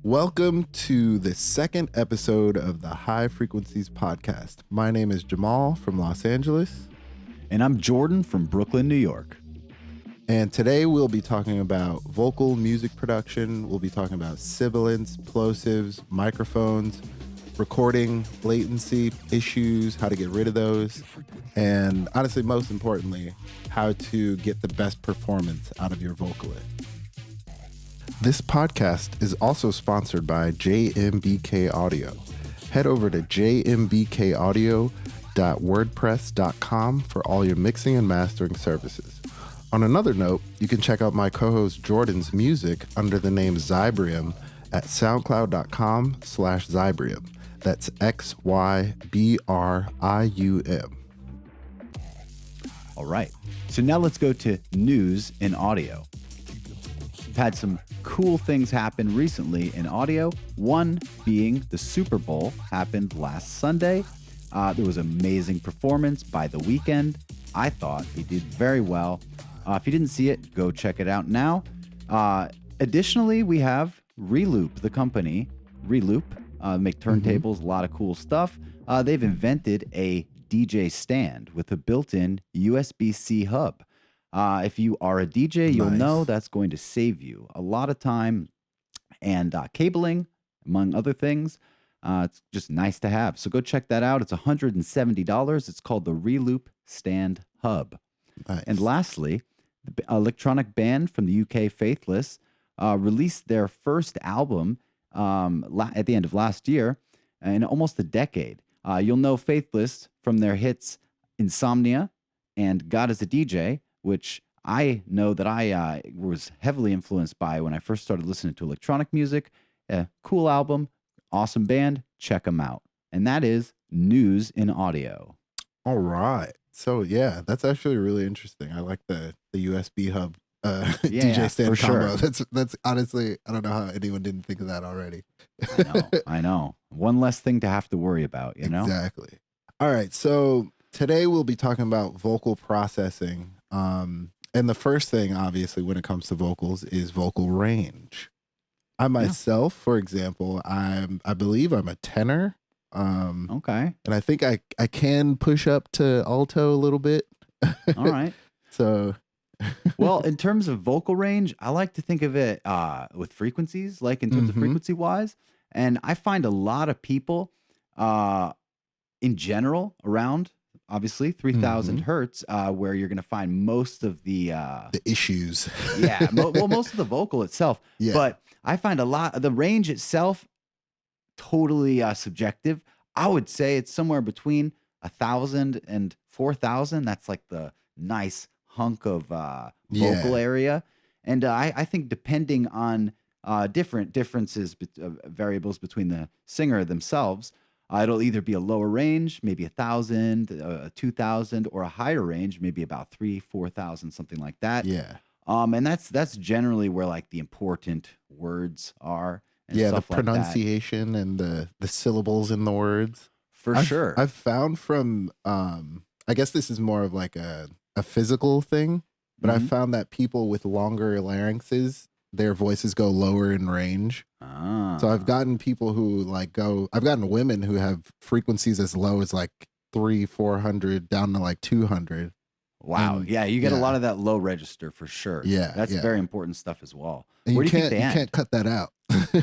Welcome to the second episode of the High Frequencies podcast. My name is Jamal from Los Angeles. And I'm Jordan from Brooklyn, New York. And today we'll be talking about vocal music production. We'll be talking about sibilants, plosives, microphones, recording, latency issues, how to get rid of those, and honestly, most importantly, how to get the best performance out of your vocalist. This podcast is also sponsored by JMBK Audio. Head over to jmbkaudio.wordpress.com for all your mixing and mastering services. On another note, you can check out my co-host Jordan's music under the name Zybrium at soundcloud.com/Zybrium. That's XYBRIUM. All right. So now let's go to news in audio. We've had some cool things happen recently in audio. One being the Super Bowl happened last Sunday. There was amazing performance by The Weeknd. I thought he did very well. If you didn't see it, go check it out now. Additionally, we have Reloop, the company. Reloop make turntables, a lot of cool stuff. They've invented a DJ stand with a built-in USB-C hub. If you are a DJ, you'll know that's going to save you a lot of time and cabling, among other things. It's just nice to have. So go check that out. It's $170. It's called the Reloop Stand Hub. Nice. And lastly, the electronic band from the UK, Faithless, released their first album at the end of last year in almost a decade. You'll know Faithless from their hits Insomnia and God is a DJ, which I know that I was heavily influenced by when I first started listening to electronic music. Cool album, awesome band, check them out. And that is news in audio. All right. So yeah, that's actually really interesting. I like the USB hub DJ stand combo. Sure. That's honestly, I don't know how anyone didn't think of that already. I know. One less thing to have to worry about, you know? Exactly. All right. So today we'll be talking about vocal processing. And the first thing, obviously, when it comes to vocals is vocal range. I myself, for example, I believe I'm a tenor. Okay. And I think I can push up to alto a little bit. All right. So well, in terms of vocal range, I like to think of it with frequencies, like in terms of frequency wise. And I find a lot of people in general around, obviously, 3,000 hertz, where you're going to find most of the issues. Yeah. Most of the vocal itself. Yeah. But I find a lot of the range itself totally subjective. I would say it's somewhere between 1,000 and 4,000. That's like the nice hunk of vocal area. And I think depending on variables between the singer themselves, it'll either be a lower range, maybe 1,000, 2,000, or a higher range, maybe about 3,000-4,000, something like that. Yeah. And that's generally where like the important words are. And the stuff like pronunciation and the syllables in the words. Sure. I've found from I guess this is more of like a physical thing, but I've found that people with longer larynxes, their voices go lower in range. So I've gotten people who I've gotten women who have frequencies as low as like 300-400 down to like 200. Wow. And, you get a lot of that low register for sure. Yeah. That's very important stuff as well. And Where you do you think they end? You can't cut that out.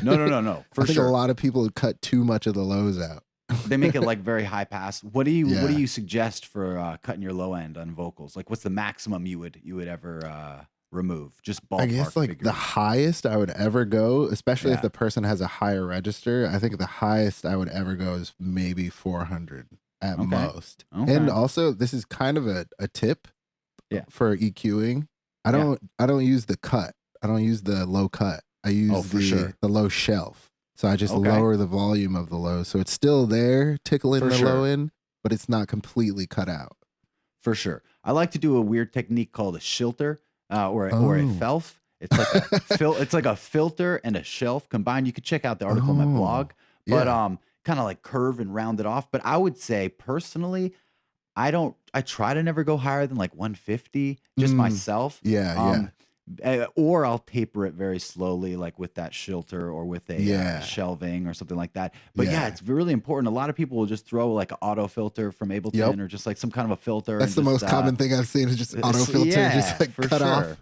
No. For I think sure. a lot of people cut too much of the lows out. They make it like very high pass. What do you suggest for cutting your low end on vocals? Like what's the maximum you would ever remove? Just ballpark. I guess like figures. The highest I would ever go, especially if the person has a higher register, I think the highest I would ever go is maybe 400 at most. Okay. And also this is kind of a tip for EQing. I don't use the cut. I don't use the low cut. I use the low shelf. So I just lower the volume of the low. So it's still there, tickling the low end, but it's not completely cut out. For sure. I like to do a weird technique called a shilter or a felf. It's like it's like a filter and a shelf combined. You could check out the article on my blog, but kind of like curve and round it off. But I would say personally, I try to never go higher than like 150 just myself. Or I'll taper it very slowly, like with that filter or with a shelving or something like that. But yeah, it's really important. A lot of people will just throw like an auto filter from Ableton or just like some kind of a filter. That's the most common thing I've seen is just auto filter, just like cut off.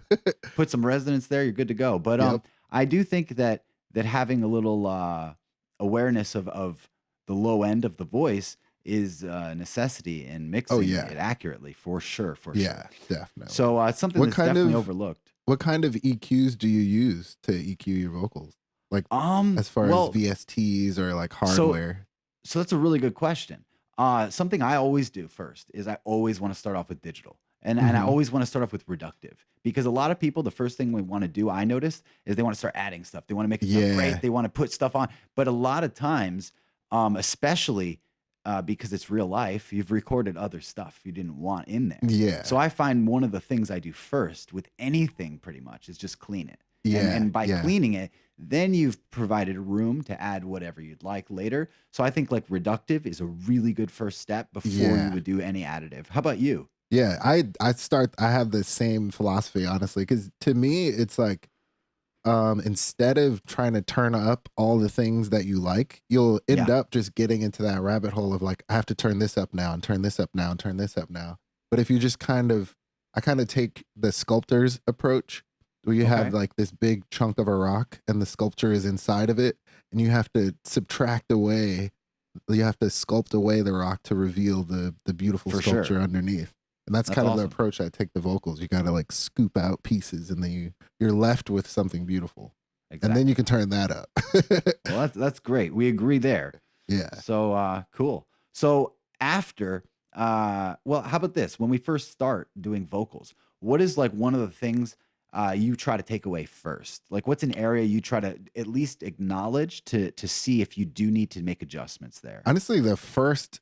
Put some resonance there, you're good to go. But I do think that having a little awareness of the low end of the voice is a necessity in mixing it accurately, for sure. Yeah, definitely. So it's something that's definitely overlooked. What kind of EQs do you use to EQ your vocals? Like as far as VSTs or like hardware? So that's a really good question. Something I always do first is I always want to start off with digital. And I always want to start off with reductive, because a lot of people, the first thing we want to do, I noticed, is they want to start adding stuff. They want to make it sound great. They want to put stuff on. But a lot of times, especially because it's real life, you've recorded other stuff you didn't want in there. Yeah. So I find one of the things I do first with anything pretty much is just clean it. And by cleaning it, then you've provided room to add whatever you'd like later. So I think like reductive is a really good first step before you would do any additive. How about you? Yeah, I have the same philosophy, honestly, because to me, it's like, instead of trying to turn up all the things that you like, you'll end up just getting into that rabbit hole of like, I have to turn this up now and turn this up now and turn this up now. But if you just I kind of take the sculptor's approach, where you have like this big chunk of a rock and the sculpture is inside of it, and you have to sculpt away the rock to reveal the beautiful sculpture underneath. And that's kind of the approach I take to vocals. You got to like scoop out pieces, and then you're left with something beautiful. Exactly. And then you can turn that up. Well, that's great. We agree there. Yeah. So cool. So after, how about this? When we first start doing vocals, what is like one of the things you try to take away first? Like what's an area you try to at least acknowledge to see if you do need to make adjustments there? Honestly, the first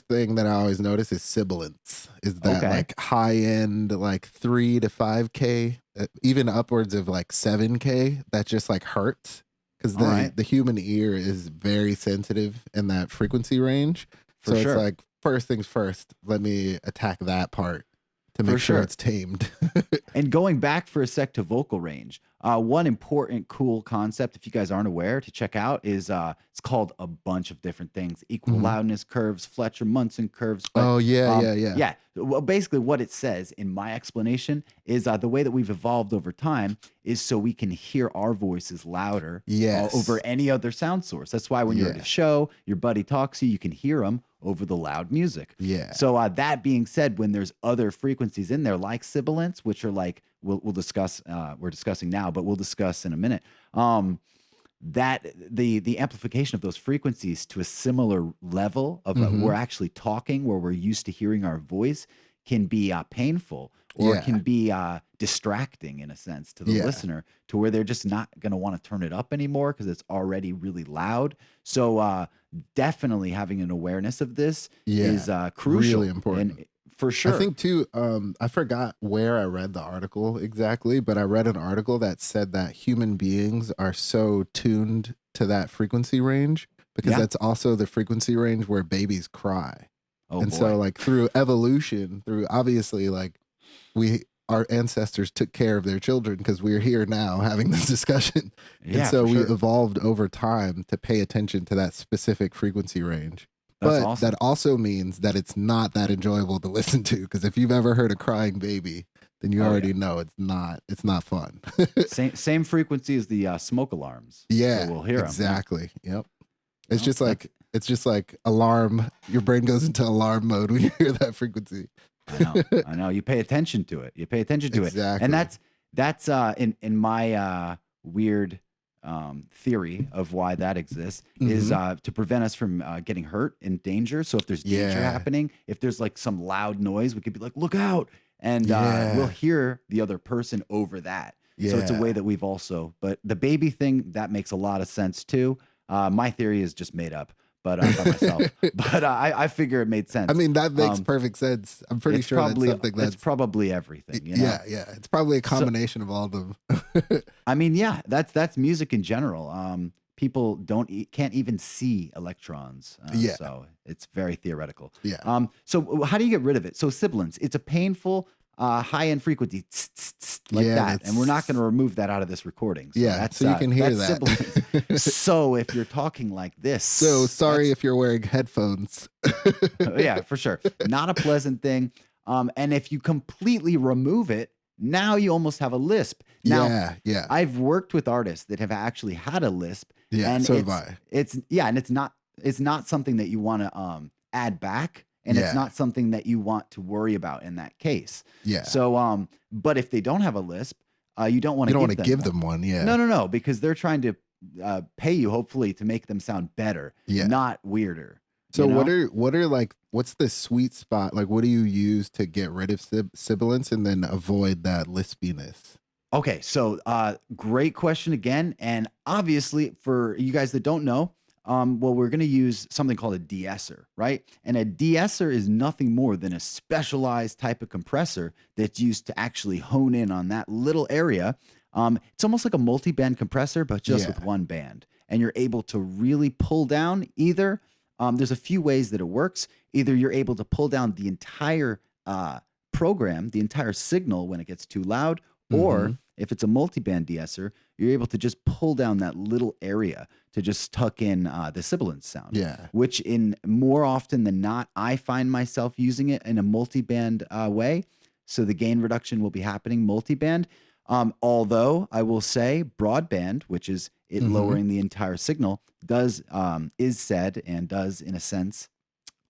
thing that I always notice is sibilance. Is that like high end, like 3 to 5K, even upwards of like 7K, that just like hurts, because the human ear is very sensitive in that frequency range. So it's like, first things first, let me attack that part to make sure it's tamed. And going back for a sec to vocal range, one important cool concept, if you guys aren't aware, to check out is it's called a bunch of different things: equal loudness curves, Fletcher-Munson curves. But, yeah. Well, basically what it says in my explanation is the way that we've evolved over time is so we can hear our voices louder over any other sound source. That's why when you're at a show, your buddy talks to you, you can hear them over the loud music. Yeah. So that being said, when there's other frequencies in there like sibilants, which are like we'll discuss, we're discussing now, but we'll discuss in a minute. That the amplification of those frequencies to a similar level of we're actually talking, where we're used to hearing our voice, can be painful, or can be distracting in a sense to the listener, to where they're just not going to want to turn it up anymore because it's already really loud. So definitely having an awareness of this is crucial. Really important. And for sure. I think too, I forgot where I read the article exactly, but I read an article that said that human beings are so tuned to that frequency range because that's also the frequency range where babies cry. So like through evolution, through obviously like our ancestors took care of their children because we're here now having this discussion. And so we evolved over time to pay attention to that specific frequency range. But that also means that it's not that enjoyable to listen to, because if you've ever heard a crying baby, then you already know it's not fun. same frequency as the smoke alarms. Yeah, so we'll hear exactly. Them. Yep. It's just like alarm. Your brain goes into alarm mode when you hear that frequency. I know. You pay attention to it. Exactly. And that's in my weird theory of why that exists is to prevent us from getting hurt and danger. So if there's danger happening, if there's like some loud noise, we could be like, look out. And we'll hear the other person over that. So it's a way that we've also, but the baby thing, that makes a lot of sense too. My theory is just made up, but by myself. But I figure it made sense. I mean, that makes perfect sense. I'm pretty sure that's something that's probably everything. You know? Yeah. It's probably a combination of all of them. I mean, that's music in general. People can't even see electrons. So it's very theoretical. Yeah. So how do you get rid of it? So sibilance, it's a painful high-end frequency. like that. And we're not going to remove that out of this recording. So so you can hear that. So if you're talking like this. So sorry if you're wearing headphones. Yeah, for sure. Not a pleasant thing. And if you completely remove it, now you almost have a lisp. Now, I've worked with artists that have actually had a lisp. Yeah, and so have I. And it's not something that you want to add back. And it's not something that you want to worry about in that case. Yeah. So, but if they don't have a lisp, you don't want to give them one. Yeah. No, because they're trying to pay you hopefully to make them sound better, not weirder. So what are like, what's the sweet spot? Like, what do you use to get rid of sibilance and then avoid that lispiness? Okay, so great question again. And obviously, for you guys that don't know, well, we're going to use something called a de-esser, right? And a de-esser is nothing more than a specialized type of compressor that's used to actually hone in on that little area. It's almost like a multi-band compressor, but just with one band. And you're able to really pull down either, there's a few ways that it works. Either you're able to pull down the entire program, the entire signal when it gets too loud, or if it's a multi-band de-esser, you're able to just pull down that little area to just tuck in the sibilance sound. Yeah. Which in more often than not, I find myself using it in a multi-band way. So the gain reduction will be happening multi-band. Although I will say broadband, which is it lowering the entire signal, is said and does in a sense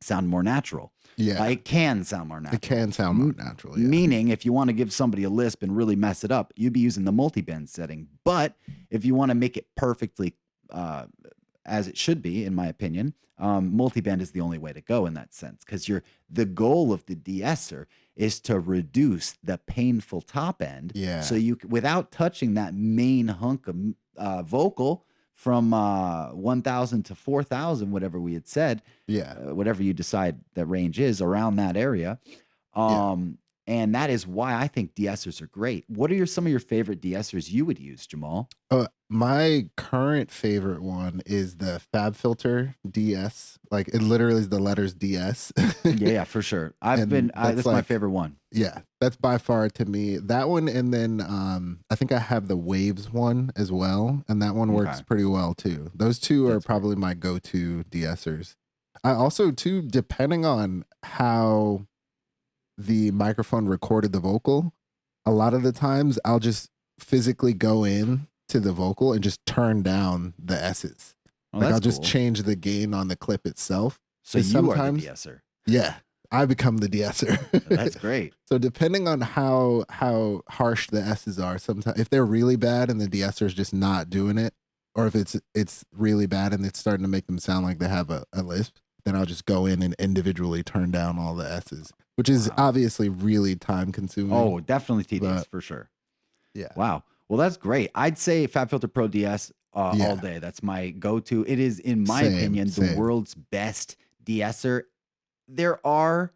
sound more natural. Yeah. It can sound more natural. It can sound more natural. Yeah. Meaning, if you want to give somebody a lisp and really mess it up, you'd be using the multi-band setting. But if you want to make it perfectly as it should be, in my opinion, multi-band is the only way to go in that sense. Because the goal of the de-esser is to reduce the painful top end. Yeah. So you, without touching that main hunk of vocal, from 1,000 to 4,000, whatever we had said, whatever you decide the range is around that area. And that is why I think de-essers are great. What are some of your favorite de-essers you would use, Jamal? My current favorite one is the FabFilter DS. Like, it literally is the letters DS. Yeah, for sure. That's my favorite one. Yeah, that's by far to me that one. And then I think I have the Waves one as well, and that one works pretty well too. Those two are probably my go-to de-essers. I also too, depending on how the microphone recorded the vocal, a lot of the times I'll just physically go in to the vocal and just turn down the S's. Like, I'll just change the gain on the clip itself. So you are the de-esser. Yeah, I become the de-esser. That's great. So depending on how harsh the S's are, sometimes if they're really bad and the de-esser is just not doing it, or if it's really bad and it's starting to make them sound like they have a lisp, then I'll just go in and individually turn down all the S's, which is obviously really time consuming. Oh, definitely tedious for sure. Yeah. Wow. Well, that's great. I'd say FabFilter Pro DS all day. That's my go-to. It is, in my opinion, the world's best de-esser. There are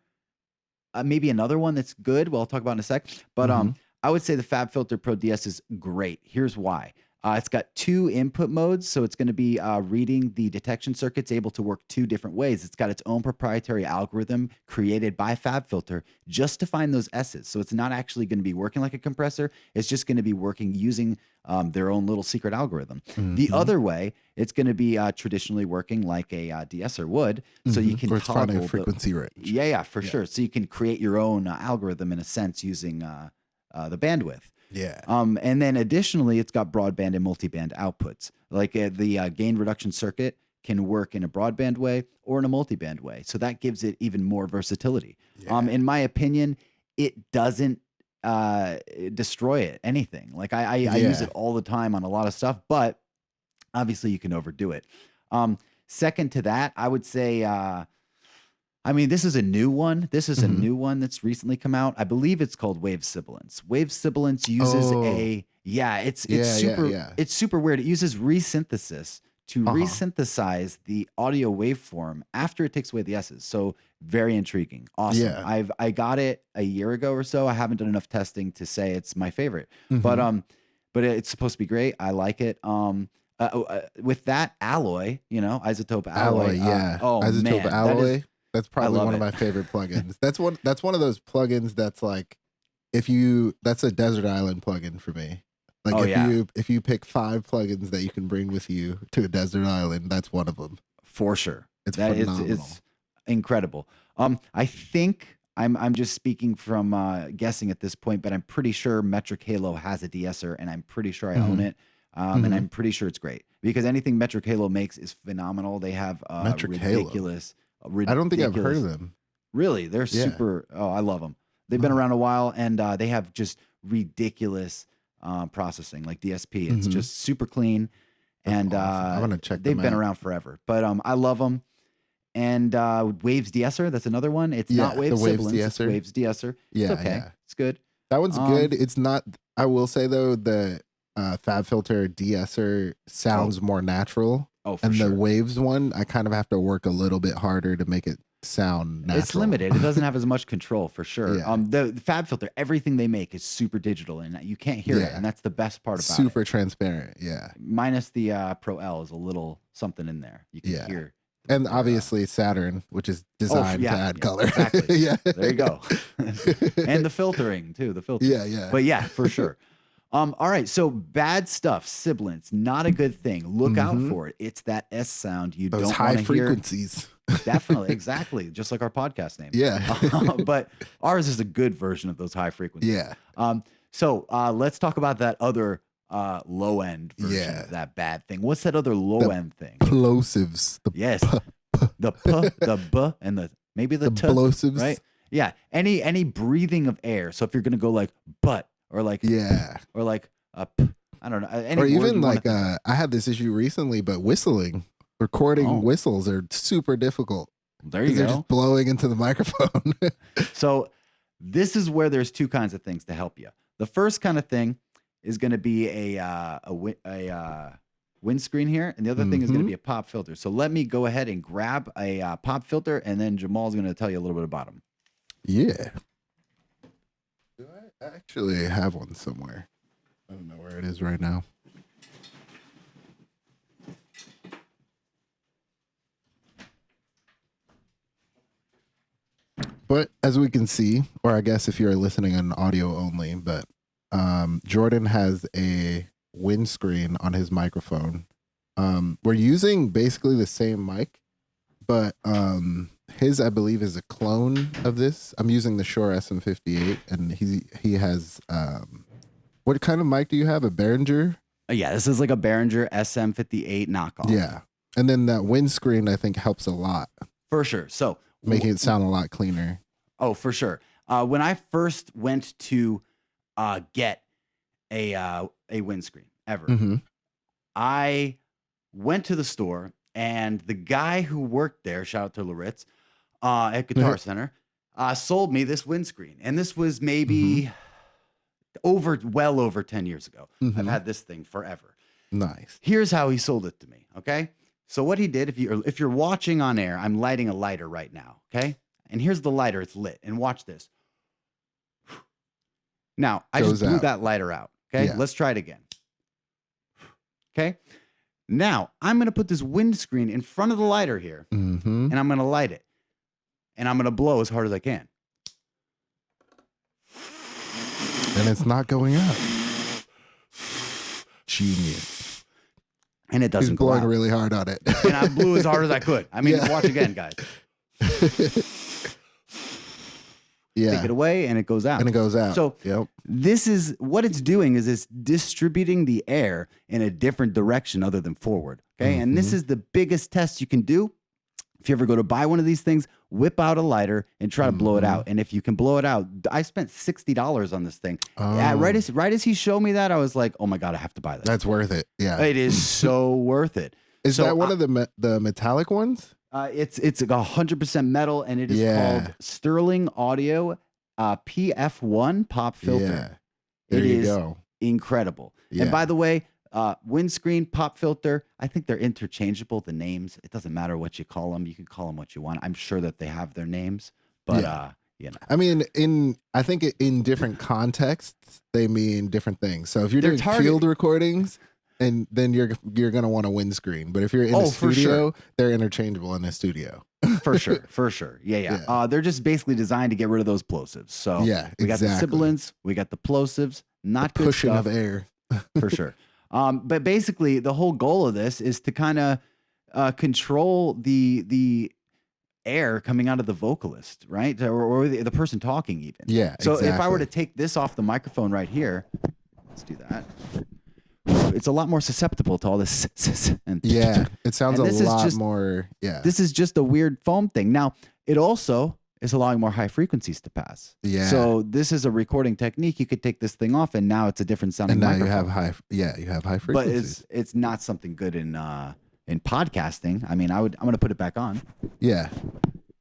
maybe another one that's good. Well, I'll talk about in a sec. But I would say the FabFilter Pro DS is great. Here's why. It's got 2 input modes, so it's going to be reading the detection circuits, able to work 2 different ways. It's got its own proprietary algorithm created by FabFilter just to find those S's. So it's not actually going to be working like a compressor. It's just going to be working using their own little secret algorithm. The other way, it's going to be traditionally working like a de-esser would, so you can toggle a frequency range. Yeah, for sure. So you can create your own algorithm in a sense using the bandwidth. Yeah. And then additionally, it's got broadband and multiband outputs. Like the gain reduction circuit can work in a broadband way or in a multiband way. So that gives it even more versatility. Yeah. In my opinion, it doesn't destroy anything. Like I use it all the time on a lot of stuff, but obviously you can overdo it. Second to that, I would say, I mean, this is a new one. This is a new one that's recently come out. I believe it's called Wave Sibilance. Wave Sibilance uses it's super weird. It uses resynthesis to resynthesize the audio waveform after it takes away the S's. So very intriguing. Awesome. Yeah. I got it a year ago or so. I haven't done enough testing to say it's my favorite. But it's supposed to be great. I like it. With that alloy, isotope alloy. Isotope alloy. That's probably one of my favorite plugins. That's one of those plugins that's like, that's a desert island plugin for me. Like if you pick 5 plugins that you can bring with you to a desert island, that's one of them. For sure. It's phenomenal. It's incredible. I think I'm just speaking from guessing at this point, but I'm pretty sure Metric Halo has a de-esser, and I'm pretty sure I own it. And I'm pretty sure it's great because anything Metric Halo makes is phenomenal. They have ridiculous. I don't think I've heard of them. Really, they're super. Oh, I love them. They've been around a while, and they have just ridiculous processing, like DSP. It's just super clean, and awesome. I'm gonna check. They've been around forever, but I love them. And Waves de-esser, that's another one. It's not Waves Sibilance, it's Waves de-esser. Yeah, it's okay. It's good. That one's good. It's not. I will say though, the FabFilter de-esser sounds more natural. Oh, for sure. And the Waves one, I kind of have to work a little bit harder to make it sound natural. It's limited. It doesn't have as much control, for sure. Yeah. The FabFilter, everything they make is super digital, and you can't hear it, and that's the best part about it. Super transparent, yeah. Minus the Pro L is a little something in there. You can hear. And obviously Saturn, which is designed to add color. Exactly. Yeah. There you go. And the filtering, too. The filter. Yeah. But yeah, for sure. All right, so bad stuff, sibilance, not a good thing. Look out for it. It's that S sound you don't want to hear. Those high frequencies. Definitely, exactly, just like our podcast name. Yeah. But ours is a good version of those high frequencies. Yeah. So let's talk about that other low end version of that bad thing. What's that other low end thing? Plosives. The the b, and the t, plosives. Right? Yeah. Any breathing of air. So if you're gonna go like but. Or like or like I don't know. Or even like I had this issue recently, but recording whistles are super difficult. There you go. They're just blowing into the microphone. So this is where there's 2 kinds of things to help you. The first kind of thing is going to be a windscreen here, and the other thing is going to be a pop filter. So let me go ahead and grab a pop filter, and then Jamal's going to tell you a little bit about them. Yeah. Do I actually have one somewhere? I don't know where it is right now. But as we can see, or I guess if you're listening on audio only, but Jordan has a windscreen on his microphone. We're using basically the same mic, but his, I believe, is a clone of this. I'm using the Shure SM58, and he has what kind of mic do you have? A Behringer? Yeah, this is like a Behringer SM58 knockoff. Yeah, and then that windscreen I think helps a lot for sure. So making it sound a lot cleaner. Oh, for sure. When I first went to get a windscreen ever, I went to the store, and the guy who worked there, shout out to Loritz, at Guitar Center, sold me this windscreen. And this was maybe well over 10 years ago. I've had this thing forever. Nice. Here's how he sold it to me, okay? So what he did, if you're watching on air, I'm lighting a lighter right now, okay? And here's the lighter, it's lit. And watch this. Now, I just blew that lighter out, okay? Yeah. Let's try it again. Okay? Now, I'm going to put this windscreen in front of the lighter here, and I'm going to light it. And I'm going to blow as hard as I can. And it's not going up. Genius. And it doesn't go out. He's blowing really hard on it. And I blew as hard as I could. I mean, watch again, guys. Take it away, and it goes out. And it goes out. So this is what it's doing is it's distributing the air in a different direction other than forward. Okay. And this is the biggest test you can do. If you ever go to buy one of these things, whip out a lighter and try to blow it out. And if you can blow it out, I spent $60 on this thing. Right as he showed me that, I was like, oh my God, I have to buy this. That's worth it. Yeah. It is so worth it. Is that one of the metallic ones? It's 100% metal, and it is called Sterling Audio PF1 pop filter. Yeah. There you go. Incredible. Yeah. And by the way, windscreen, pop filter, I think they're interchangeable, the names. It doesn't matter what you call them. You can call them what you want. I'm sure that they have their names, but you know. I mean, I think in different contexts, they mean different things. So if you're doing field recordings, and then you're gonna want a windscreen. But if you're in a studio, they're interchangeable in a studio. For sure. Yeah. They're just basically designed to get rid of those plosives. So we got the sibilants, we got the plosives, not the good pushing stuff. of air. For sure. But basically the whole goal of this is to kind of control the air coming out of the vocalist, right? Or the person talking even. Yeah. So if I were to take this off the microphone right here, let's do that. It's a lot more susceptible to all this. And it sounds a lot more. Yeah. This is just a weird foam thing. Now, it also is allowing more high frequencies to pass. Yeah. So this is a recording technique. You could take this thing off, and now it's a different sounding microphone. You have high. Yeah, you have high frequencies. But it's not something good in podcasting. I mean, I'm going to put it back on. Yeah.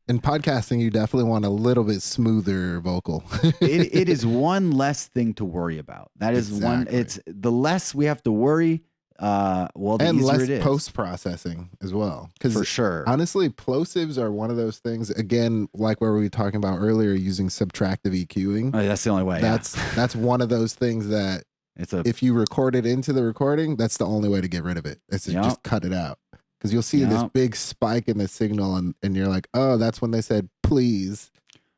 In podcasting, you definitely want a little bit smoother vocal. it is one less thing to worry about. That is one. It's the less we have to worry. The and easier less it is. Post-processing as well. For sure. Honestly, plosives are one of those things. Again, like what we were talking about earlier, using subtractive EQing. Oh, that's the only way. That's one of those things that if you record it into the recording, that's the only way to get rid of it. It's to just cut it out. Because you'll see this big spike in the signal, and you're like, oh, that's when they said please.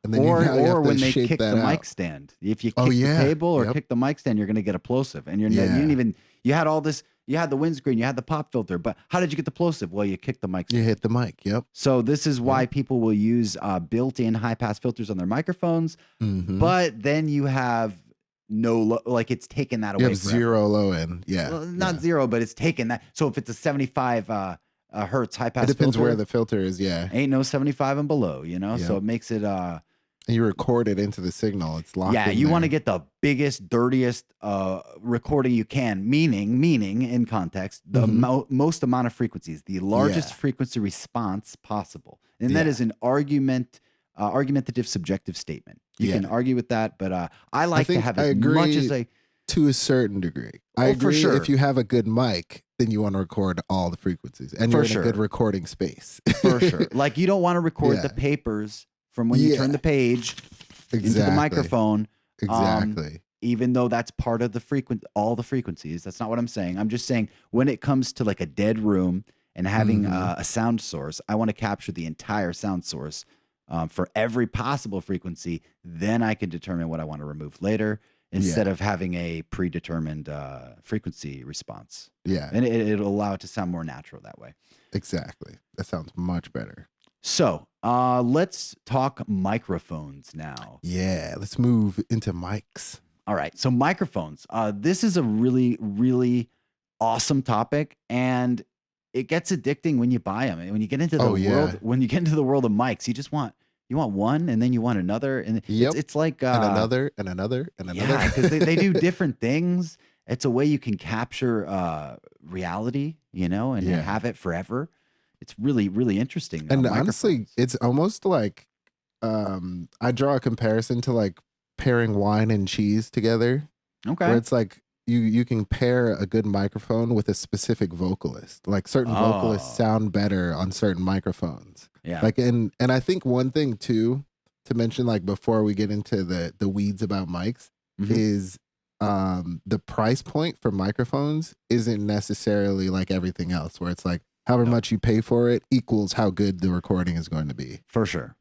And then or when they kick the mic stand. If you kick the table or kick the mic stand, you're going to get a plosive. And you didn't even, you had all this, you had the windscreen, you had the pop filter, but how did you get the plosive? Well, you kicked the mic stand. You hit the mic, So this is why people will use built-in high-pass filters on their microphones, but then you have it's taken that away. You have zero low end, Well, not zero, but it's taken that. So if it's a 75 hertz high pass, it depends where the filter is. Ain't no 75 and below, so it makes it you record it into the signal. It's locked in you want to get the biggest, dirtiest recording you can, meaning in context the most amount of frequencies, the largest frequency response possible, and that is an argumentative subjective statement. You can argue with that, but I like to have as much as to a certain degree. I agree. For sure. If you have a good mic, then you want to record all the frequencies, and you're in a good recording space. For sure. Like you don't want to record the papers from when you turn the page into the microphone. Exactly. Even though that's part of all the frequencies. That's not what I'm saying. I'm just saying when it comes to like a dead room and having a sound source, I want to capture the entire sound source for every possible frequency. Then I can determine what I want to remove later, instead of having a predetermined frequency response. Yeah. And it'll allow it to sound more natural that way. Exactly. That sounds much better. So let's talk microphones now. Yeah, let's move into mics. All right. So microphones. This is a really, really awesome topic, and it gets addicting when you buy them. And when you get into the world of mics, you want one, and then you want another, and it's like and another, and another, and another. Yeah, because they do different things. It's a way you can capture reality, and have it forever. It's really, really interesting. And honestly, it's almost like I draw a comparison to like pairing wine and cheese together. Okay, where it's like you can pair a good microphone with a specific vocalist. Like certain vocalists sound better on certain microphones. Yeah. Like and I think one thing too to mention, like before we get into the weeds about mics, is the price point for microphones isn't necessarily like everything else, where it's like however much you pay for it equals how good the recording is going to be. For sure.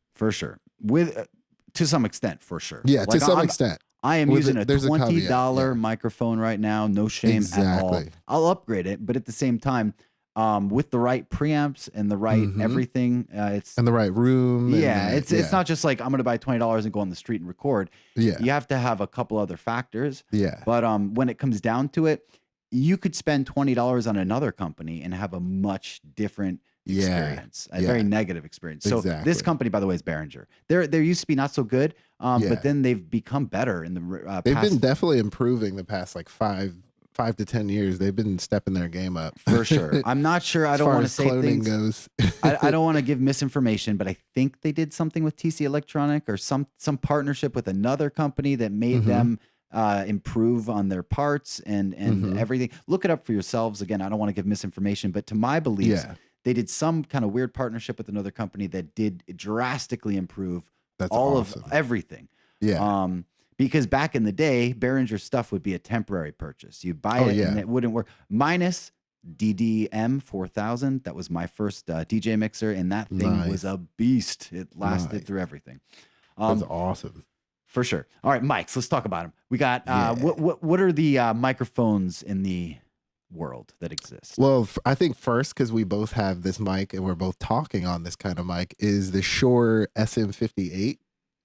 With to some extent, for sure. Yeah, like, to some extent. I am using a $20 microphone right now. No shame at all. I'll upgrade it, but at the same time, with the right preamps and the right everything, it's and the right room. It's not just like I'm going to buy $20 and go on the street and record. Yeah, you have to have a couple other factors. Yeah, but when it comes down to it, you could spend $20 on another company and have a much different experience, a very negative experience. So this company, by the way, is Behringer. They used to be not so good, but then they've become better in the they've been definitely improving the past like 5 to 10 years. They've been stepping their game up for sure. I'm not sure. I don't want to say things. Goes. I don't want to give misinformation, but I think they did something with TC Electronic or some partnership with another company that made them improve on their parts and everything. Look it up for yourselves. Again, I don't want to give misinformation, but to my beliefs, they did some kind of weird partnership with another company that did drastically improve of everything. Yeah. Because back in the day, Behringer stuff would be a temporary purchase. You'd buy it and it wouldn't work. Minus DDM 4000. That was my first DJ mixer, and that thing was a beast. It lasted through everything. That's awesome. For sure. All right, mics. Let's talk about them. We got what are the microphones in the world that exist? Well, I think first, because we both have this mic and we're both talking on this kind of mic, is the Shure SM58,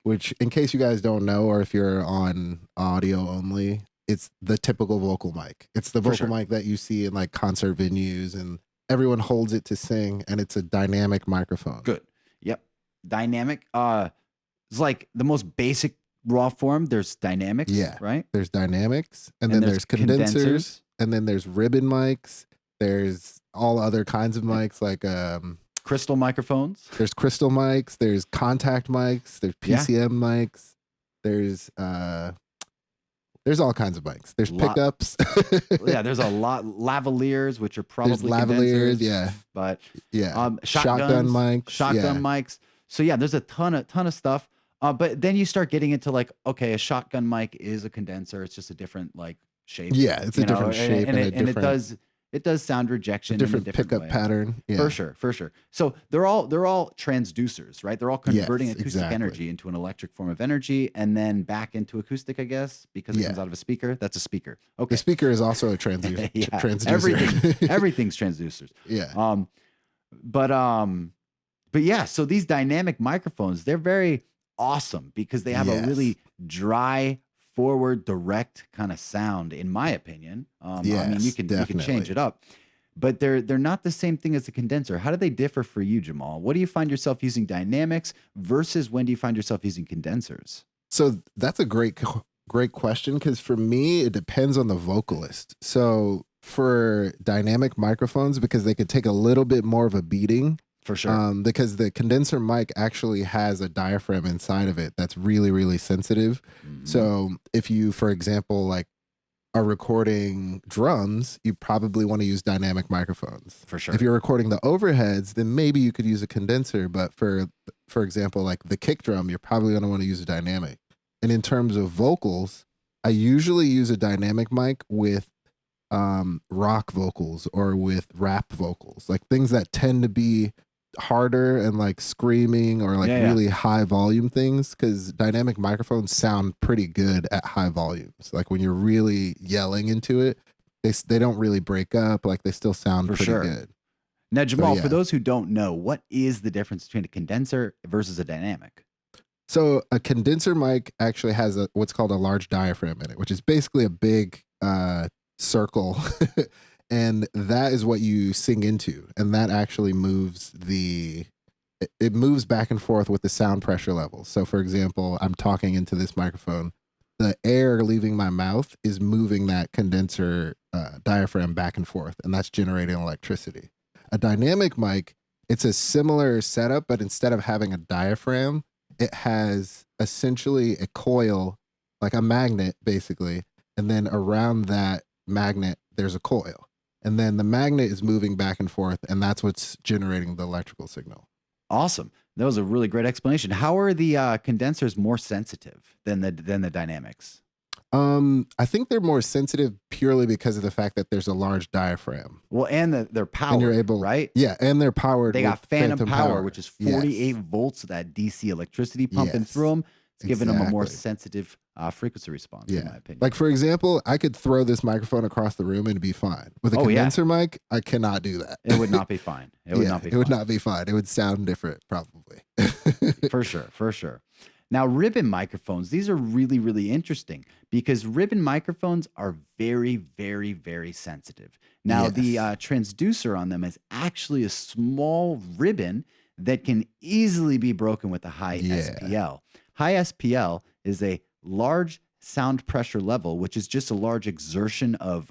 which, in case you guys don't know, or if you're on audio only, it's the typical vocal mic. It's the vocal mic that you see in like concert venues, and everyone holds it to sing, and it's a dynamic microphone. Good. Yep. Dynamic. It's like the most basic raw form. There's dynamics. Yeah. Right. There's dynamics, and then there's condensers. And then there's ribbon mics. There's all other kinds of mics like crystal microphones. There's crystal mics. There's contact mics. There's PCM mics. There's all kinds of mics. There's pickups. There's a lot lavaliers, which are probably lavaliers. But shotgun mics. Mics. So there's a ton of stuff. But then you start getting into like, okay, a shotgun mic is a condenser. It's just a different like shape. Yeah, it's a different shape, and it does sound rejection. Different in a different pickup way. pattern. Yeah. For sure. So they're all transducers, right? They're all converting acoustic energy into an electric form of energy, and then back into acoustic, I guess, because it comes out of a speaker. That's a speaker. Okay. The speaker is also a transducer. Everything's transducers. Yeah. But yeah. So these dynamic microphones, they're very awesome because they have a really dry, forward, direct kind of sound, in my opinion. I mean, you can change it up, but they're not the same thing as a condenser. How do they differ for you, Jamal? What do you find yourself using dynamics versus when do you find yourself using condensers? So that's a great question, because for me, it depends on the vocalist. So for dynamic microphones, because they could take a little bit more of a beating. For sure. Because the condenser mic actually has a diaphragm inside of it that's really, really sensitive. Mm-hmm. So if you, for example, like are recording drums, you probably want to use dynamic microphones. For sure. If you're recording the overheads, then maybe you could use a condenser. But for example, like the kick drum, you're probably going to want to use a dynamic. And in terms of vocals, I usually use a dynamic mic with rock vocals or with rap vocals, like things that tend to be harder and like screaming or like really high volume things, because dynamic microphones sound pretty good at high volumes. Like when you're really yelling into it, they don't really break up, like they still sound pretty good. Now, Jamal, for those who don't know, what is the difference between a condenser versus a dynamic? So a condenser mic actually has what's called a large diaphragm in it, which is basically a big circle. And that is what you sing into, and that actually moves it moves back and forth with the sound pressure levels. So for example, I'm talking into this microphone, the air leaving my mouth is moving that condenser diaphragm back and forth, and that's generating electricity. A dynamic mic, it's a similar setup, but instead of having a diaphragm, it has essentially a coil, like a magnet basically, and then around that magnet there's a coil. And then the magnet is moving back and forth, and that's what's generating the electrical signal. Awesome. That was a really great explanation. How are the condensers more sensitive than the dynamics? I think they're more sensitive purely because of the fact that there's a large diaphragm. Well, and they're powered, and you're able, right? Yeah, and they're powered. They got phantom power, which is 48 volts of that DC electricity pumping through them. It's giving them a more sensitive frequency response, in my opinion. Like, for example, I could throw this microphone across the room and be fine. With a condenser mic, I cannot do that. It would not be fine. It would not be fine. It would sound different, probably. For sure. Now, ribbon microphones, these are really, really interesting because ribbon microphones are very, very, very sensitive. Now, the transducer on them is actually a small ribbon that can easily be broken with a high SPL. High SPL is a large sound pressure level, which is just a large exertion of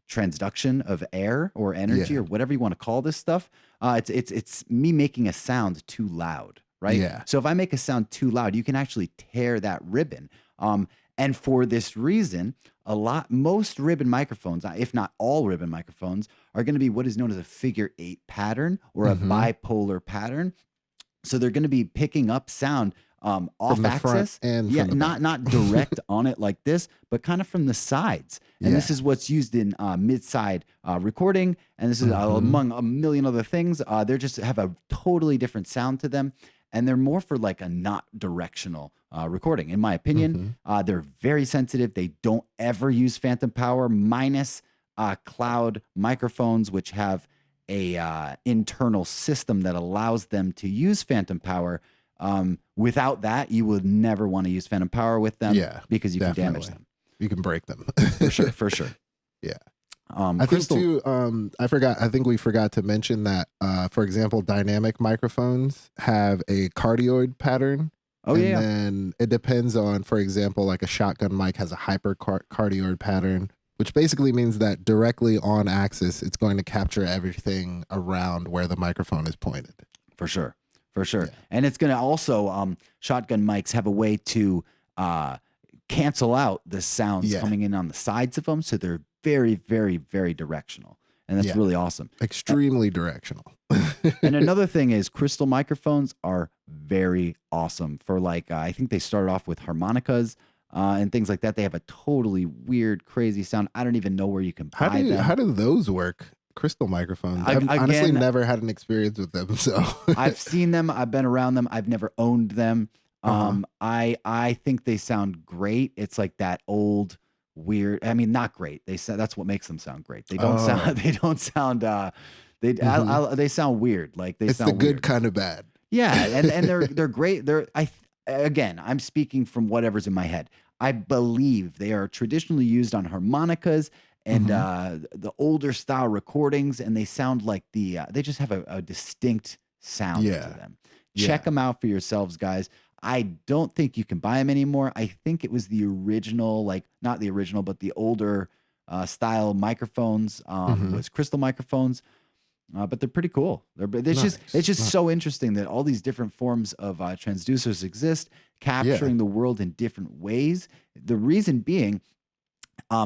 transduction of air or energy or whatever you want to call this stuff. It's me making a sound too loud, right? Yeah. So if I make a sound too loud, you can actually tear that ribbon. And for this reason, most ribbon microphones, if not all ribbon microphones, are going to be what is known as a figure 8 pattern or a bipolar pattern. So they're going to be picking up sound off axis, and from the back. not direct on it like this, but kind of from the sides. And this is what's used in mid-side recording, and this is among a million other things. They just have a totally different sound to them, and they're more for like a not directional recording, in my opinion. They're very sensitive. They don't ever use phantom power, minus cloud microphones, which have a internal system that allows them to use phantom power. Without that, you would never want to use phantom power with them, because you can damage them. You can break them. for sure. Yeah. I think too, I think we forgot to mention that, for example, dynamic microphones have a cardioid pattern. And it depends on, for example, like a shotgun mic has a hypercardioid pattern, which basically means that directly on axis, it's going to capture everything around where the microphone is pointed. For sure. Yeah. And it's going to also, shotgun mics have a way to cancel out the sounds coming in on the sides of them. So they're very, very, very directional. And that's really awesome. Extremely directional. And another thing is crystal microphones are very awesome for like, I think they started off with harmonicas and things like that. They have a totally weird, crazy sound. I don't even know where you can buy them. How do those work? Crystal microphones. I've honestly never had an experience with them. So I've seen them. I've been around them. I've never owned them. I think they sound great. It's like that old weird. I mean, not great. That's what makes them sound great. They don't sound. They don't sound. They sound weird. Like it's sound the good weird. kind of bad. Yeah, and they're great. Again, I'm speaking from whatever's in my head. I believe they are traditionally used on harmonicas and the older style recordings, and they sound like they just have a distinct sound to them. Check them out for yourselves, guys. I don't think you can buy them anymore. I think it was the original, like not the original, but the older style microphones was crystal microphones. But they're pretty cool. It's just so interesting that all these different forms of transducers exist, capturing the world in different ways. The reason being,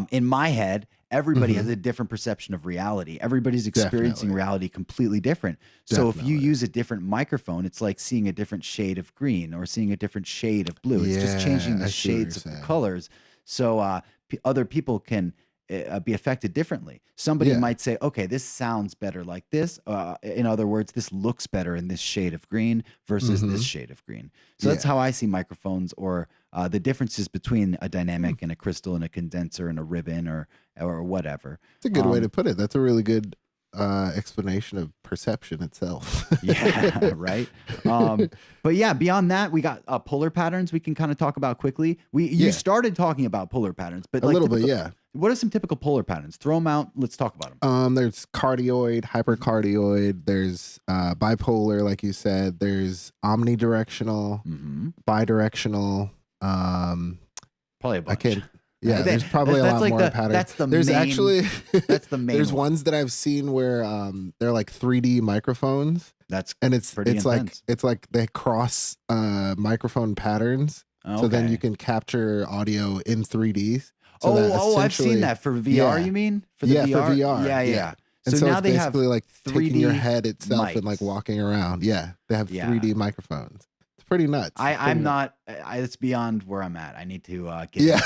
in my head, everybody has a different perception of reality. Everybody's experiencing reality completely different. So if you use a different microphone, it's like seeing a different shade of green or seeing a different shade of blue. It's just changing the shades of the colors. So other people can be affected differently. Somebody might say, okay, this sounds better like this. In other words, this looks better in this shade of green versus this shade of green. So that's how I see microphones, or the differences between a dynamic and a crystal and a condenser and a ribbon or whatever. It's a good way to put it. That's a really good explanation of perception itself. Yeah, right. But yeah, beyond that, we got polar patterns we can kind of talk about quickly. You started talking about polar patterns, but a little bit, yeah. What are some typical polar patterns? Throw them out. Let's talk about them. There's cardioid, hypercardioid. There's bipolar, like you said. There's omnidirectional, bidirectional. Probably a bunch. I can't. Yeah, there's probably a lot more patterns. That's the there's main. Actually, that's the main. There's ones that I've seen where they're like 3D microphones. It's like they cross microphone patterns. So then you can capture audio in 3D. So I've seen that for VR. You mean for the VR? For VR. Yeah. And so now it's they have basically like 3D taking your head itself mics. and like walking around. Yeah, they have 3D microphones. It's pretty nuts. I'm not. It's beyond where I'm at. I need to get. Yeah.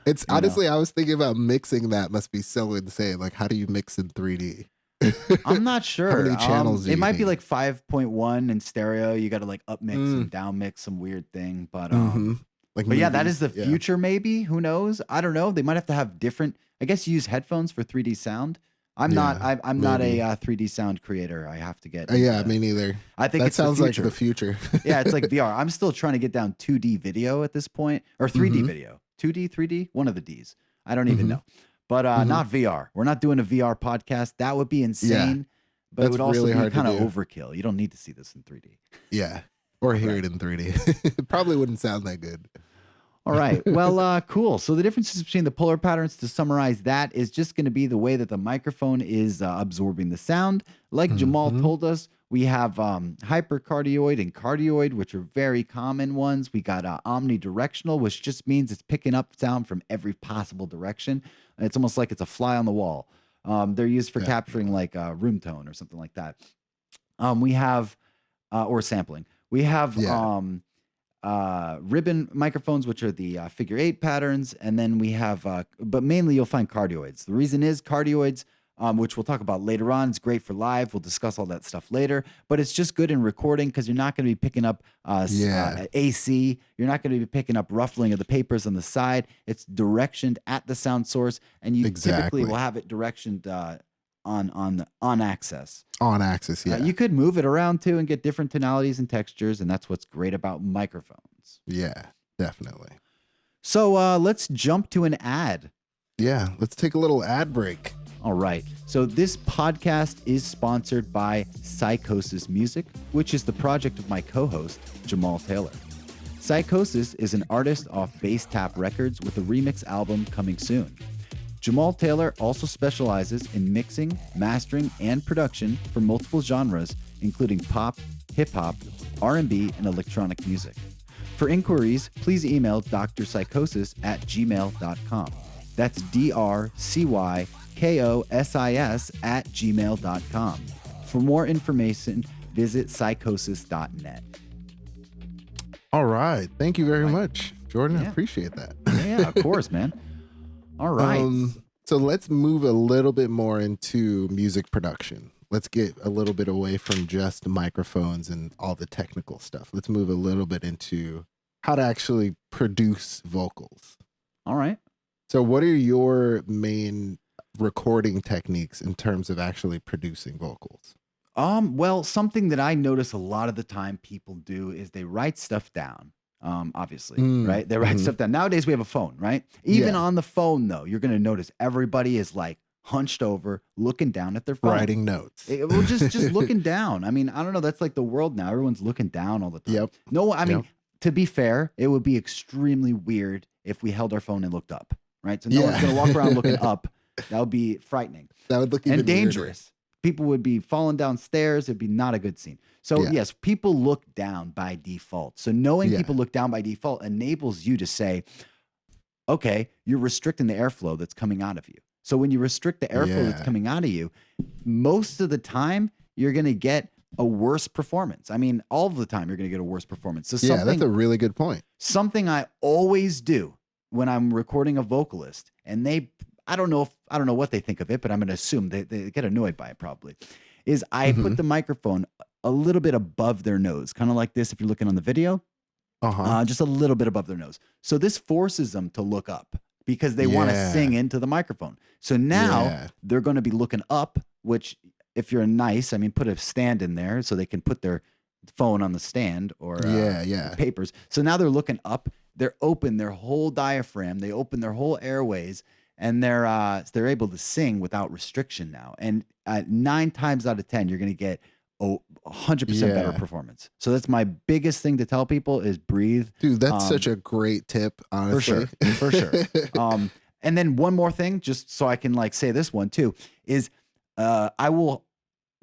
It's honestly, I was thinking about mixing. That must be so insane. Like, how do you mix in 3D? I'm not sure. How many channels? It might be like 5.1 in stereo. You got to like up mix and down mix some weird thing, but yeah, that is the future. Maybe, who knows? I don't know. They might have to have different. I guess you use headphones for 3D sound. I'm not a 3D sound creator. I have to get. Me neither. I think that sounds like the future. Yeah, it's like VR. I'm still trying to get down 2D video at this point, or 3D video. 2D, 3D, one of the Ds. I don't even know. But not VR. We're not doing a VR podcast. That would be insane. But it would also be kind of overkill. You don't need to see this in 3D. Yeah. Or hear it in 3D. It probably wouldn't sound that good. All right. Well, cool. So the differences between the polar patterns, to summarize that, is just going to be the way that the microphone is absorbing the sound. Like Jamal told us, we have hypercardioid and cardioid, which are very common ones. We got omnidirectional, which just means it's picking up sound from every possible direction. It's almost like it's a fly on the wall. They're used for capturing like room tone or something like that. We have, or sampling. We have ribbon microphones, which are the figure 8 patterns. And then we have, but mainly you'll find cardioids. The reason is cardioids, which we'll talk about later on. It's great for live. We'll discuss all that stuff later. But it's just good in recording because you're not going to be picking up AC. You're not going to be picking up ruffling of the papers on the side. It's directioned at the sound source. And you typically will have it directioned on access. On access, yeah. You could move it around too and get different tonalities and textures, and that's what's great about microphones. Yeah, definitely. So let's jump to an ad. Yeah, let's take a little ad break. All right. So this podcast is sponsored by Psychosis Music, which is the project of my co-host, Jamal Taylor. Psychosis is an artist off Bass Tap Records with a remix album coming soon. Jamal Taylor also specializes in mixing, mastering, and production for multiple genres, including pop, hip-hop, R&B, and electronic music. For inquiries, please email drpsychosis@gmail.com. That's drcykOSIS@gmail.com. For more information, visit psychosis.net. All right. Thank you very much, Jordan. I appreciate that. Yeah, of course, man. All right. So let's move a little bit more into music production. Let's get a little bit away from just microphones and all the technical stuff. Let's move a little bit into how to actually produce vocals. All right. So what are your main recording techniques in terms of actually producing vocals? Well, something that I notice a lot of the time people do is they write stuff down. Obviously, right? They write stuff down. Nowadays we have a phone, right? Even on the phone though, you're going to notice everybody is like hunched over, looking down at their phone. Writing notes. Well, just looking down. I mean, I don't know. That's like the world now. Everyone's looking down all the time. Yep. No, I mean, to be fair, it would be extremely weird if we held our phone and looked up, right? So no one's going to walk around looking up. That would be frightening. That would look even and dangerous. People would be falling downstairs. It'd be not a good scene. So yes, people look down by default. So knowing people look down by default enables you to say, okay, you're restricting the airflow that's coming out of you. So when you restrict the airflow that's coming out of you, most of the time you're going to get a worse performance. I mean, all of the time you're going to get a worse performance. So that's a really good point. Something I always do when I'm recording a vocalist, and I don't know what they think of it, but I'm going to assume they get annoyed by it probably, is I put the microphone a little bit above their nose, kind of like this if you're looking on the video, just a little bit above their nose. So this forces them to look up because they want to sing into the microphone. So now they're going to be looking up, which if you're nice, I mean, put a stand in there so they can put their phone on the stand or papers. So now they're looking up, they're open their whole diaphragm, they open their whole airways, and they're able to sing without restriction now. And 9 times out of 10, you're going to get 100% better performance. So that's my biggest thing to tell people is breathe. Dude, that's such a great tip, honestly. For sure. And then one more thing, just so I can like say this one too, is I will,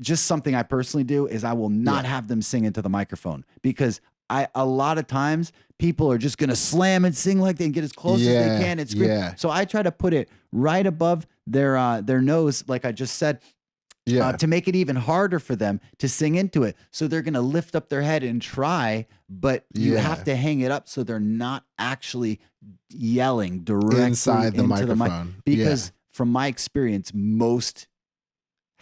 just something I personally do is I will not have them sing into the microphone because a lot of times people are just going to slam and sing like they can get as close as they can and scream. So I try to put it right above their nose, like I just said, to make it even harder for them to sing into it. So they're going to lift up their head and try, but you have to hang it up so they're not actually yelling directly inside the microphone. Because from my experience,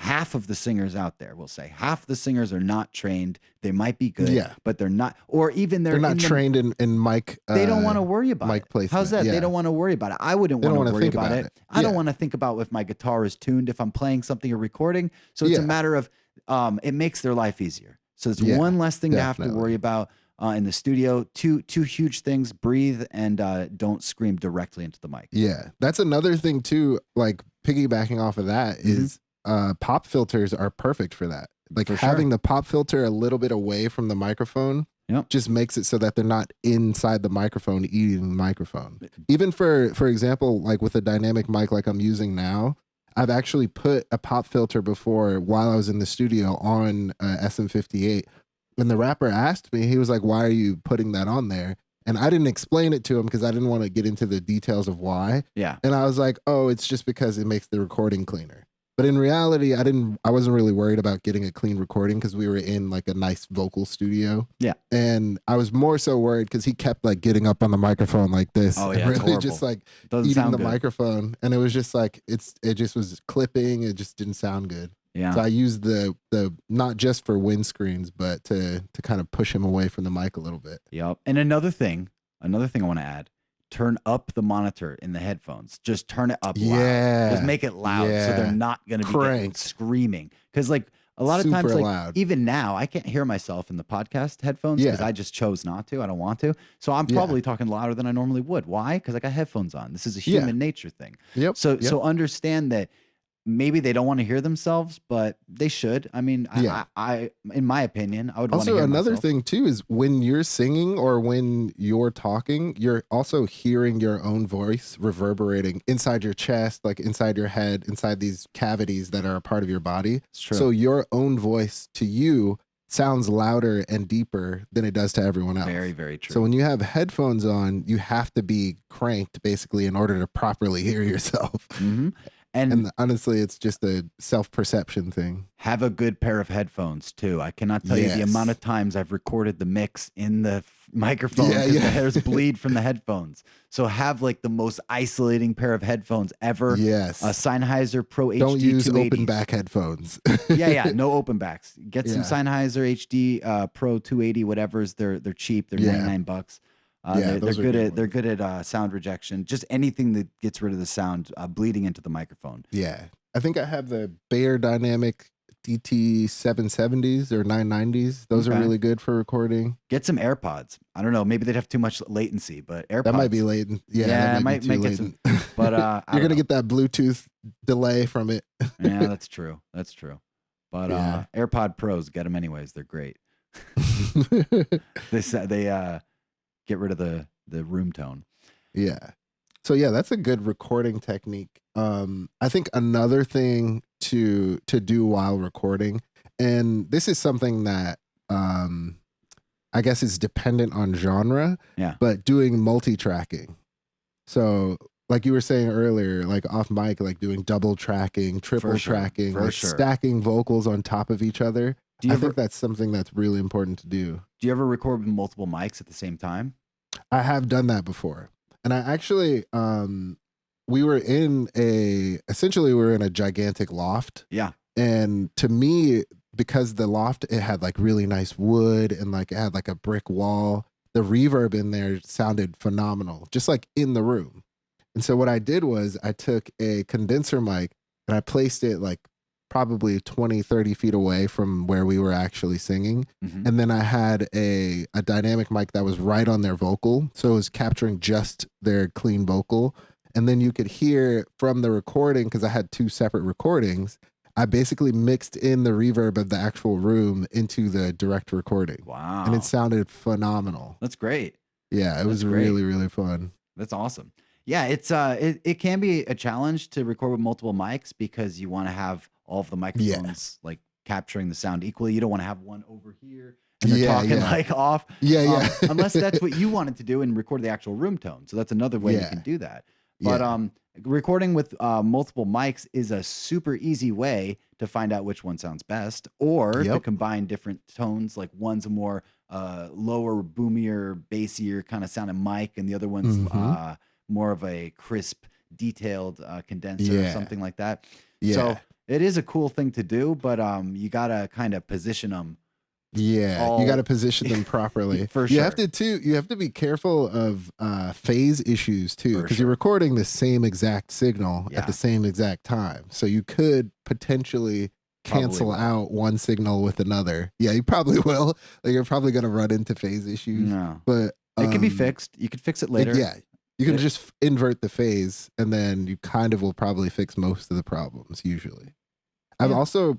half of the singers out there will say half the singers are not trained. They might be good, but they're not, or even they're not trained in mic. They don't want to worry about mic it. placement. How's that? They don't want to worry about it. I wouldn't want to worry about it. I don't want to think about if my guitar is tuned, if I'm playing something or recording. So it's a matter of, it makes their life easier. So it's one less thing to have to worry about in the studio. Two huge things: breathe and don't scream directly into the mic. Yeah, that's another thing too. Like piggybacking off of that is. Pop filters are perfect for that. Like having the pop filter a little bit away from the microphone just makes it so that they're not inside the microphone eating the microphone. Even for example, like with a dynamic mic like I'm using now, I've actually put a pop filter before while I was in the studio on SM58. When the rapper asked me, he was like, "Why are you putting that on there?" And I didn't explain it to him because I didn't want to get into the details of why. Yeah. And I was like, "Oh, it's just because it makes the recording cleaner." But in reality, I wasn't really worried about getting a clean recording because we were in like a nice vocal studio. Yeah. And I was more so worried because he kept like getting up on the microphone like this and really just like eating the microphone. And it was just like, it just was clipping. It just didn't sound good. Yeah. So I used the not just for windscreens, but to kind of push him away from the mic a little bit. Yep. And another thing I want to add, turn up the monitor in the headphones. Just turn it up loud. Just make it loud so they're not going to be screaming. Because like a lot of times, like loud. Even now, I can't hear myself in the podcast headphones because I just chose not to. I don't want to. So I'm probably talking louder than I normally would. Why? Because I got headphones on. This is a human nature thing. So understand that maybe they don't want to hear themselves, but they should. I mean, I in my opinion, I would want to hear another myself. thing too is when you're singing or when you're talking, you're also hearing your own voice reverberating inside your chest, like inside your head, inside these cavities that are a part of your body. It's true. So your own voice to you sounds louder and deeper than it does to everyone else. Very, very true. So when you have headphones on, you have to be cranked basically in order to properly hear yourself. Mm-hmm. And honestly, it's just a self-perception thing. Have a good pair of headphones too. I cannot tell you the amount of times I've recorded the mix in the microphone because the hairs bleed from the headphones. So have like the most isolating pair of headphones ever. Yes. A Sennheiser Pro HD 280s. Don't use open back headphones. No open backs. Get some Sennheiser HD Pro 280 whatever's. They're cheap. They're $99. They're good at sound rejection. Just anything that gets rid of the sound bleeding into the microphone. Yeah, I think I have the Bayer Dynamic DT 770s or 990s. Those are really good for recording. Get some AirPods. I don't know. Maybe they'd have too much latency, but AirPods. That might be latent. Yeah, might get some. But you're gonna get that Bluetooth delay from it. Yeah, that's true. That's true. But AirPod Pros, get them anyways. They're great. They get rid of the room tone. Yeah. So yeah, that's a good recording technique. I think another thing to do while recording, and this is something that I guess is dependent on genre, but doing multi-tracking. So like you were saying earlier, like off mic, like doing double tracking, triple tracking, like stacking vocals on top of each other. I think that's something that's really important to do. Do you ever record with multiple mics at the same time? I have done that before. And I actually, we were in a gigantic loft. Yeah. And to me, because the loft, it had like really nice wood and like it had like a brick wall, the reverb in there sounded phenomenal, just like in the room. And so what I did was I took a condenser mic and I placed it like probably 20, 30 feet away from where we were actually singing. Mm-hmm. And then I had a dynamic mic that was right on their vocal. So it was capturing just their clean vocal. And then you could hear from the recording, because I had two separate recordings, I basically mixed in the reverb of the actual room into the direct recording. Wow. And it sounded phenomenal. That's great. Yeah, it was really, really fun. That's awesome. Yeah, it's it can be a challenge to record with multiple mics because you want to have all of the microphones like capturing the sound equally. You don't want to have one over here and they're talking like off. Unless that's what you wanted to do and record the actual room tone. So that's another way you can do that. But recording with multiple mics is a super easy way to find out which one sounds best, or to combine different tones. Like one's a more lower, boomier, bassier kind of sounding mic, and the other one's more of a crisp, detailed condenser or something like that. So it is a cool thing to do, but you gotta kind of position them. Yeah, you got to position them properly. For sure. You have to be careful of phase issues too, because you're recording the same exact signal at the same exact time. So you could potentially cancel out one signal with another. Yeah, you probably will. Like you're probably going to run into phase issues. No. But it can be fixed. You could fix it later. You can just invert the phase, and then you kind of will probably fix most of the problems usually. I've also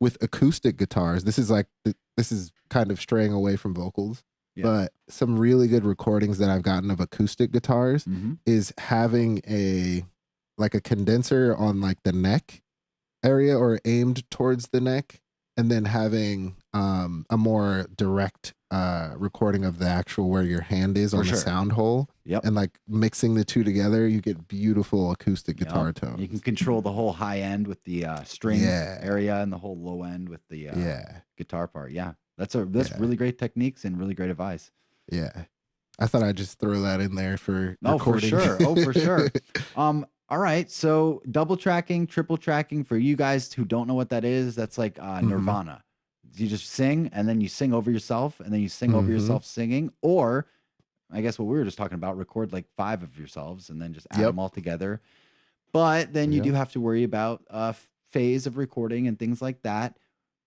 with acoustic guitars, this is kind of straying away from vocals, but some really good recordings that I've gotten of acoustic guitars is having a condenser on like the neck area or aimed towards the neck, and then having a more direct recording of the actual where your hand is on the sound hole. Yep. And like mixing the two together, you get beautiful acoustic guitar tones. You can control the whole high end with the string area and the whole low end with the guitar part. Yeah. That's really great techniques and really great advice. Yeah. I thought I'd just throw that in there for For recording. sure. Oh, for sure. All right. So double tracking, triple tracking, for you guys who don't know what that is, that's like Nirvana. You just sing and then you sing over yourself and then you sing over yourself singing. Or I guess what we were just talking about, record like 5 of yourselves and then just add them all together. But then you do have to worry about phase of recording and things like that,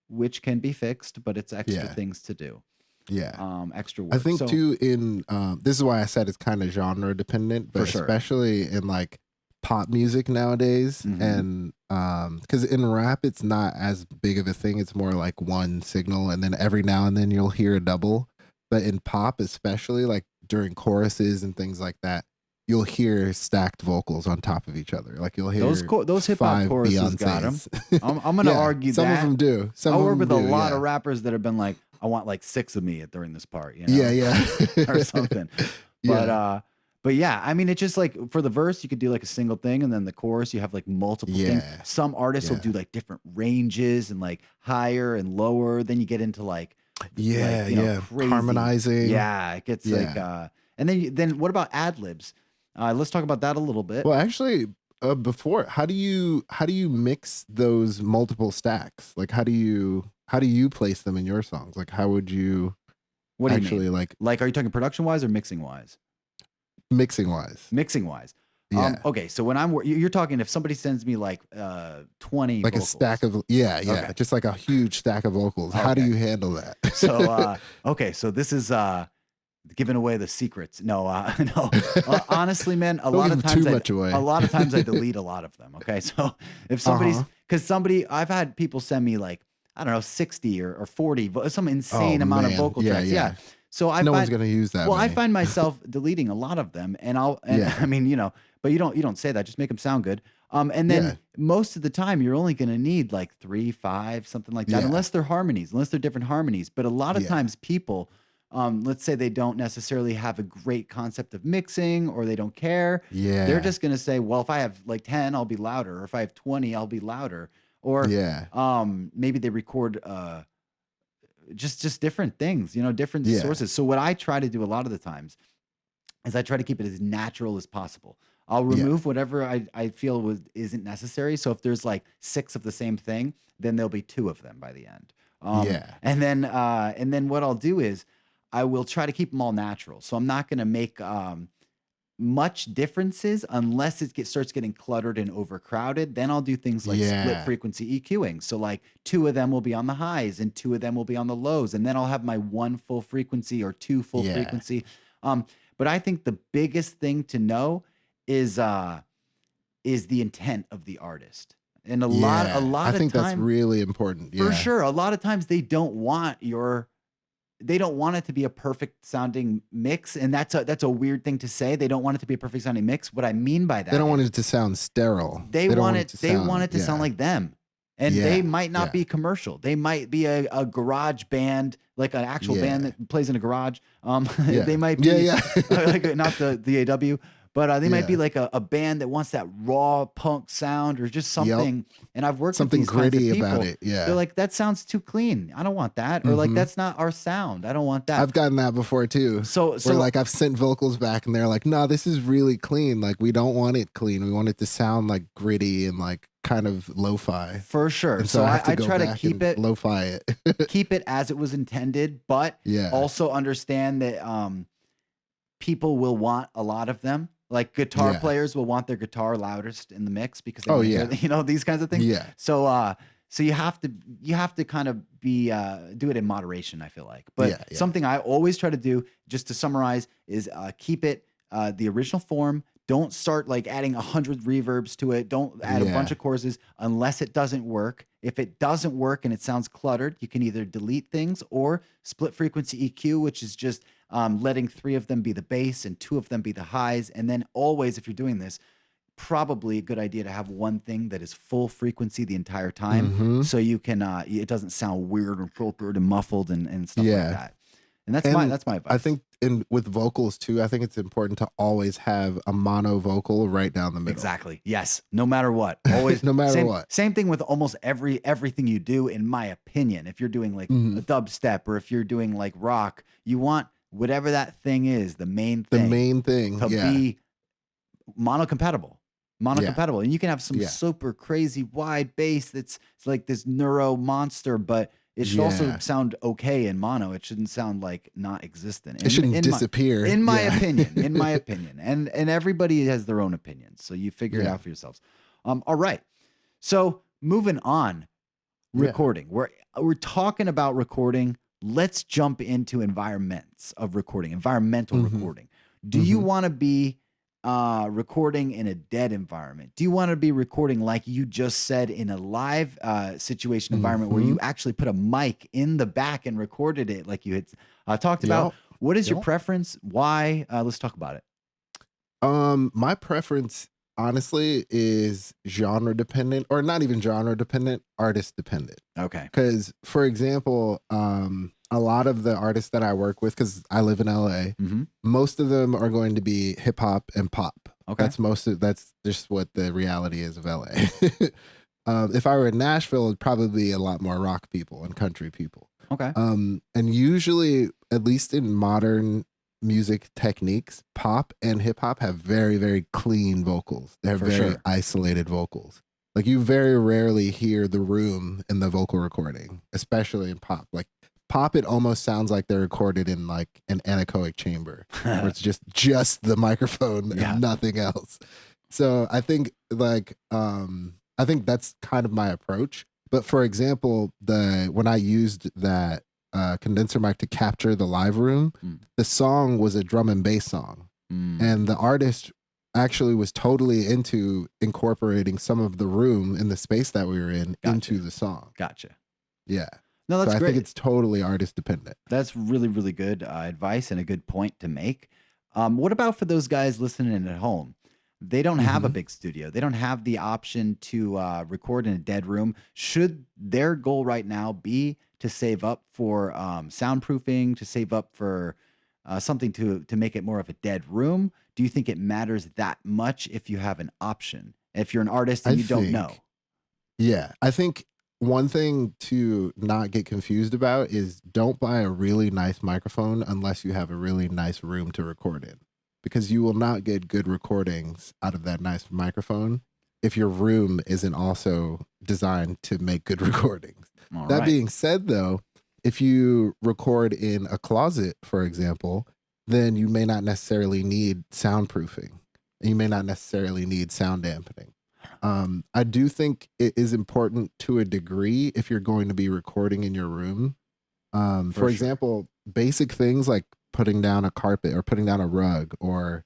which can be fixed, but it's extra things to do. Yeah. Extra work. I think too in this is why I said it's kind of genre dependent, but especially in like pop music nowadays, and because in rap it's not as big of a thing. It's more like one signal, and then every now and then you'll hear a double. But in pop, especially like during choruses and things like that, you'll hear stacked vocals on top of each other. Like you'll hear those hip hop choruses got them. I'm gonna argue some of them do. I work with a lot of rappers that have been like, I want like 6 of me during this part, you know? Or something. But yeah, I mean, it's just like for the verse, you could do like a single thing, and then the chorus, you have like multiple things. Some artists will do like different ranges and like higher and lower. Then you get into like crazy harmonizing. Yeah, it gets like and then what about ad libs? Let's talk about that a little bit. Well, actually, before, how do you mix those multiple stacks? Like how do you place them in your songs? Like how would you what do you mean? Like are you talking production wise or mixing wise? Mixing wise. Yeah. Okay, so when you're talking if somebody sends me like 20 like vocals. A stack of just like a huge stack of vocals. How do you handle that? So so this is giving away the secrets. No. Honestly, man, a lot of times I delete a lot of them. Okay, so if somebody's because I've had people send me like, I don't know, 60 or 40, some insane amount of vocal tracks. Yeah. So no one's gonna use that. Well, I find myself deleting a lot of them, and I mean, but you don't say that. Just make them sound good. And then most of the time, you're only gonna need like 3, 5, something like that, unless they're harmonies, unless they're different harmonies. But a lot of times, people, let's say they don't necessarily have a great concept of mixing, or they don't care. Yeah, they're just gonna say, well, if I have like 10, I'll be louder, or if I have 20, I'll be louder, or maybe they record just different things, different sources. So what I try to do a lot of the times is I try to keep it as natural as possible. I'll remove whatever I feel isn't necessary. So if there's like 6 of the same thing, then there'll be 2 of them by the end. And then what I'll do is I will try to keep them all natural. So I'm not going to make much differences unless it starts getting cluttered and overcrowded. Then I'll do things like split frequency EQing. So like 2 of them will be on the highs and 2 of them will be on the lows. And then I'll have my 1 full frequency or 2 full frequency. But I think the biggest thing to know is the intent of the artist. And a lot of I think time, that's really important. For sure. A lot of times they don't want it to be a perfect sounding mix, and that's a weird thing to say. They don't want it to be a perfect sounding mix. What I mean by that, they don't want it to sound sterile. They want it to sound like them, and they might not be commercial. They might be a garage band, like an actual band that plays in a garage. They might be like not the DAW. But they might be like a band that wants that raw punk sound or just something. And I've worked something with these kinds of gritty people. about it. Yeah, they're like, that sounds too clean. I don't want that. Or like, that's not our sound. I don't want that. I've gotten that before too. So like I've sent vocals back and they're like, no, this is really clean. Like we don't want it clean. We want it to sound like gritty and like kind of lo-fi. For sure. So I try to keep it lo-fi it. Keep it as it was intended, but also understand that people will want a lot of them. Like guitar players will want their guitar loudest in the mix because they hear, these kinds of things. Yeah. So you have to kind of be do it in moderation, I feel like. But something I always try to do, just to summarize, is keep it the original form. Don't start like adding 100 reverbs to it. Don't add a bunch of choruses unless it doesn't work. If it doesn't work and it sounds cluttered, you can either delete things or split frequency EQ, which is just letting 3 of them be the bass and 2 of them be the highs. And then always, if you're doing this, probably a good idea to have one thing that is full frequency the entire time. So you can, it doesn't sound weird and filtered and muffled and stuff like that. And that's my advice. I think with vocals too, I think it's important to always have a mono vocal right down the middle. Exactly. Yes. No matter what. Always. No matter what. Same thing with almost everything you do, in my opinion. If you're doing like a dubstep, or if you're doing like rock, you want whatever that thing is, the main thing to be monocompatible. And you can have some super crazy wide bass it's like this neuro monster, but it should also sound okay in mono. It shouldn't sound like not existent. It shouldn't disappear. In my opinion. And everybody has their own opinions. So you figure it out for yourselves. All right. So moving on, recording. We're talking about recording. Let's jump into environmental recording. Do you want to be recording in a dead environment? Do you want to be recording, like you just said, in a live situation environment where you actually put a mic in the back and recorded it like you had talked about? What is your preference? Why? Let's talk about it. My preference, honestly, is genre dependent, or not even genre dependent, artist dependent. Okay. Because, for example, a lot of the artists that I work with, because I live in LA, most of them are going to be hip hop and pop. Okay. That's just what the reality is of LA. If I were in Nashville, it'd probably be a lot more rock people and country people. Okay. And usually, at least in modern music techniques, pop and hip hop have very, very clean vocals. They're very isolated vocals. Like, you very rarely hear the room in the vocal recording, especially in pop. Like, pop, it almost sounds like they're recorded in like an anechoic chamber where it's just the microphone and nothing else. So I think I think that's kind of my approach. But for example, when I used that condenser mic to capture the live room, the song was a drum and bass song. And the artist actually was totally into incorporating some of the room in the space that we were in into the song. Gotcha. Yeah. No, that's great. I think it's totally artist dependent. That's really, really good advice and a good point to make. What about for those guys listening at home? They don't have a big studio. They don't have the option to record in a dead room. Should their goal right now be to save up for soundproofing, to save up for something to make it more of a dead room? Do you think it matters that much if you have an option? If you're an artist and you don't know? Yeah, I think one thing to not get confused about is don't buy a really nice microphone unless you have a really nice room to record in, because you will not get good recordings out of that nice microphone if your room isn't also designed to make good recordings. That being said, though, if you record in a closet, for example, then you may not necessarily need soundproofing. You may not necessarily need sound dampening. I do think it is important to a degree if you're going to be recording in your room. For example, basic things like putting down a carpet or putting down a rug, or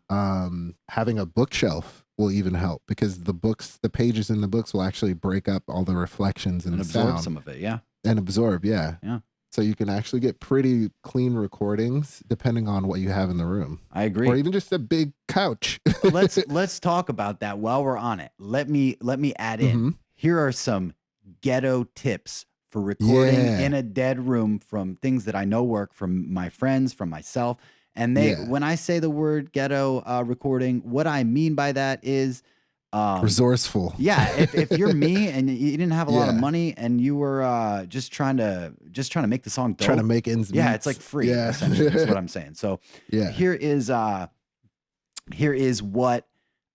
having a bookshelf will even help, because the pages in the books will actually break up all the reflections and absorb sound. Some of it. Yeah. And absorb. Yeah. Yeah. So you can actually get pretty clean recordings depending on what you have in the room. I agree. Or even just a big couch. Let's talk about that while we're on it. Let me add in. Here are some ghetto tips for recording in a dead room, from things that I know work, from my friends, from myself. And when I say the word ghetto recording, what I mean by that is resourceful. Yeah, if you're me and you didn't have a lot of money and you were just trying to make the song dope, trying to make ends meet. Yeah, it's like free. Yeah, essentially, is what I'm saying. So here is what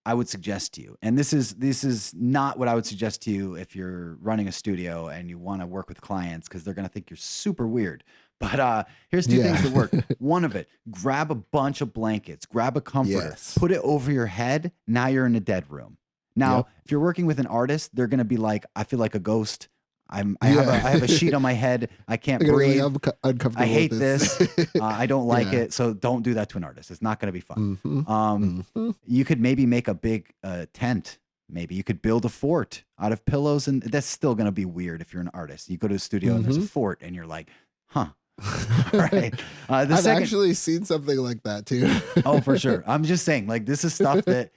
I would suggest to you, and this is not what I would suggest to you if you're running a studio and you want to work with clients, because they're gonna think you're super weird. But here's two things that work. One of it: grab a bunch of blankets, grab a comforter, put it over your head. Now you're in a dead room. Now, if you're working with an artist, they're going to be like, I feel like a ghost. I have a sheet on my head. I can't breathe. I hate this. I don't like it. So don't do that to an artist. It's not going to be fun. You could maybe make a big tent. Maybe you could build a fort out of pillows, and that's still going to be weird if you're an artist. You go to a studio and there's a fort and you're like, huh. Right. I've actually seen something like that too. Oh, for sure. I'm just saying, like, this is stuff that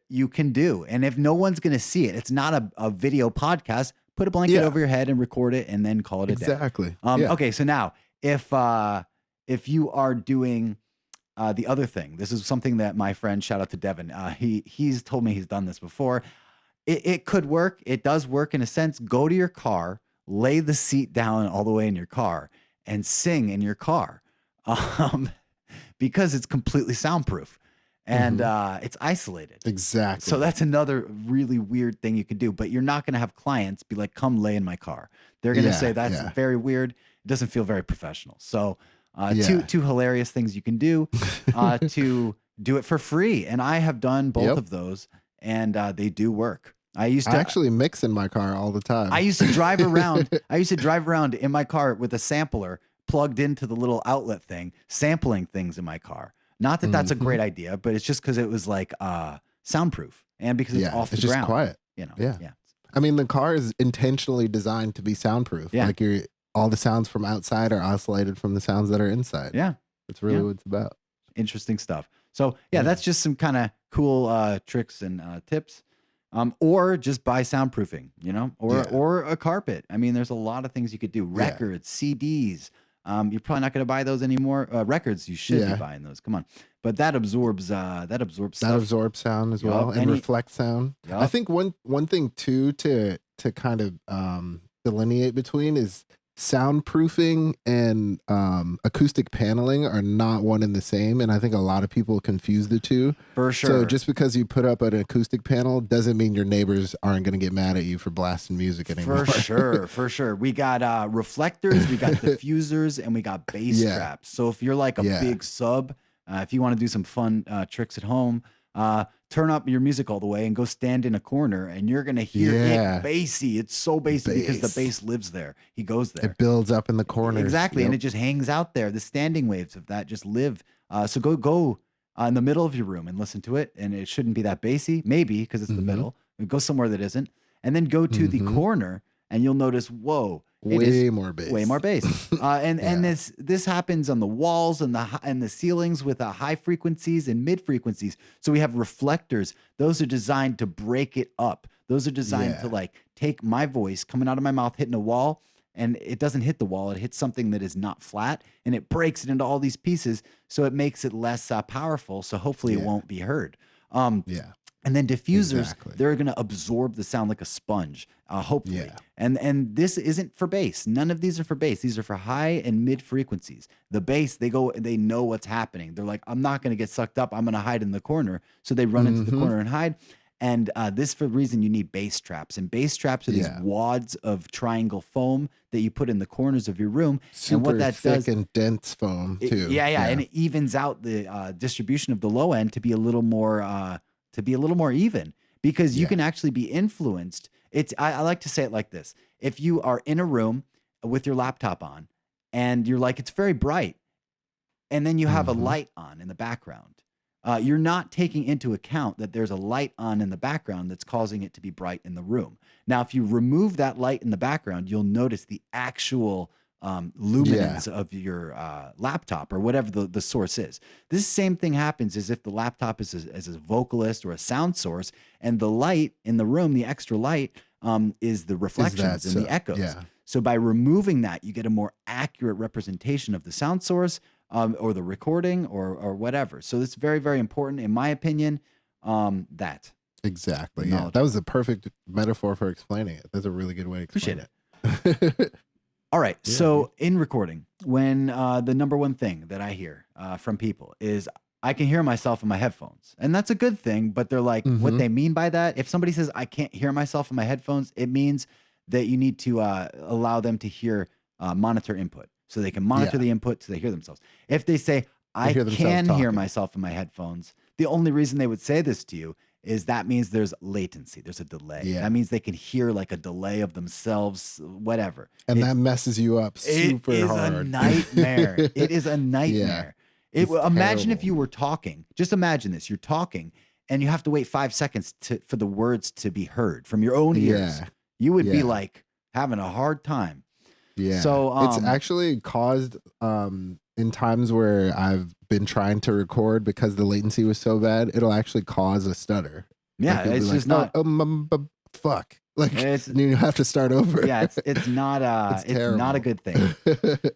you can do. And if no one's going to see it, it's not a video podcast, put a blanket over your head and record it and then call it a day. Exactly. Okay. So now if if you are doing the other thing, this is something that my friend, shout out to Devin, he's told me he's done this before. It could work. It does work in a sense. Go to your car, lay the seat down all the way in your car, and sing in your car, because it's completely soundproof and it's isolated. Exactly. So that's another really weird thing you could do. But you're not going to have clients be like, "Come lay in my car." They're going to say that's very weird. It doesn't feel very professional. So two hilarious things you can do to do it for free, and I have done both of those, and they do work. I actually mix in my car all the time. I used to drive around. In my car with a sampler plugged into the little outlet thing, sampling things in my car. Not that that's a great idea, but it's just because it was like soundproof and because it's off the ground. It's just quiet. Yeah. I mean, the car is intentionally designed to be soundproof. Yeah. Like all the sounds from outside are isolated from the sounds that are inside. Yeah. That's really what it's about. Interesting stuff. So that's just some kind of cool tricks and tips. Or just buy soundproofing, or a carpet. I mean, there's a lot of things you could do. Records, CDs. You're probably not going to buy those anymore. Records, you should be buying those. Come on, but that absorbs stuff. That absorbs sound as well, and reflects sound. Yep. I think one thing too to kind of delineate between is soundproofing and acoustic paneling are not one and the same, and I think a lot of people confuse the two. For sure. So just because you put up an acoustic panel doesn't mean your neighbors aren't going to get mad at you for blasting music anymore. For sure. We got reflectors, we got diffusers, and we got bass traps. So if you're like a big sub, if you want to do some fun tricks at home, turn up your music all the way and go stand in a corner, and you're gonna hear it bassy. It's so bassy because the bass lives there. He goes there. It builds up in the corners. Exactly, and it just hangs out there. The standing waves of that just live. So go in the middle of your room and listen to it, and it shouldn't be that bassy. Maybe because it's the middle. Go somewhere that isn't, and then go to the corner, and you'll notice, whoa. Way more bass. And this happens on the walls and the ceilings with high frequencies and mid frequencies. So we have reflectors. Those are designed to break it up. Those are designed to like take my voice coming out of my mouth, hitting a wall, and it doesn't hit the wall. It hits something that is not flat, and it breaks it into all these pieces. So it makes it less powerful. So hopefully it won't be heard. And then diffusers, they're going to absorb the sound like a sponge, hopefully. Yeah. And this isn't for bass. None of these are for bass. These are for high and mid frequencies. The bass, they know what's happening. They're like, I'm not going to get sucked up. I'm going to hide in the corner. So they run into the corner and hide. And this for the reason you need bass traps. And bass traps are these wads of triangle foam that you put in the corners of your room. Super and what that thick does, and dense foam too. And it evens out the distribution of the low end to be a little more even, because you can actually be influenced. I like to say it like this. If you are in a room with your laptop on and you're like, it's very bright, and then you have a light on in the background, you're not taking into account that there's a light on in the background that's causing it to be bright in the room. Now, if you remove that light in the background, you'll notice the actual luminance of your laptop or whatever the source is. This same thing happens as if the laptop is as a vocalist or a sound source, and the light in the room, the extra light, is the reflections and the echoes. Yeah. So by removing that, you get a more accurate representation of the sound source or the recording or whatever. So it's very, very important, in my opinion. That exactly. Yeah, that was the perfect metaphor for explaining it. That's a really good way to explain it. All right. Yeah. So in recording, when the number one thing that I hear from people is I can hear myself in my headphones, and that's a good thing, but they're like, what they mean by that, if somebody says I can't hear myself in my headphones, it means that you need to allow them to hear monitor input, so they can monitor the input so they hear themselves. If they say I can hear myself in my headphones, the only reason they would say this to you is that means there's latency. There's a delay. Yeah. That means they can hear like a delay of themselves, whatever. And that messes you up super hard. It is a nightmare. It is a nightmare. Imagine if you were talking. Just imagine this. You're talking and you have to wait 5 seconds for the words to be heard from your own ears. You would be like having a hard time. Yeah. So it's actually caused in times where I've been trying to record because the latency was so bad, it'll actually cause a stutter. Yeah, like it's just not. Fuck. Like you have to start over. Yeah, it's not a good thing.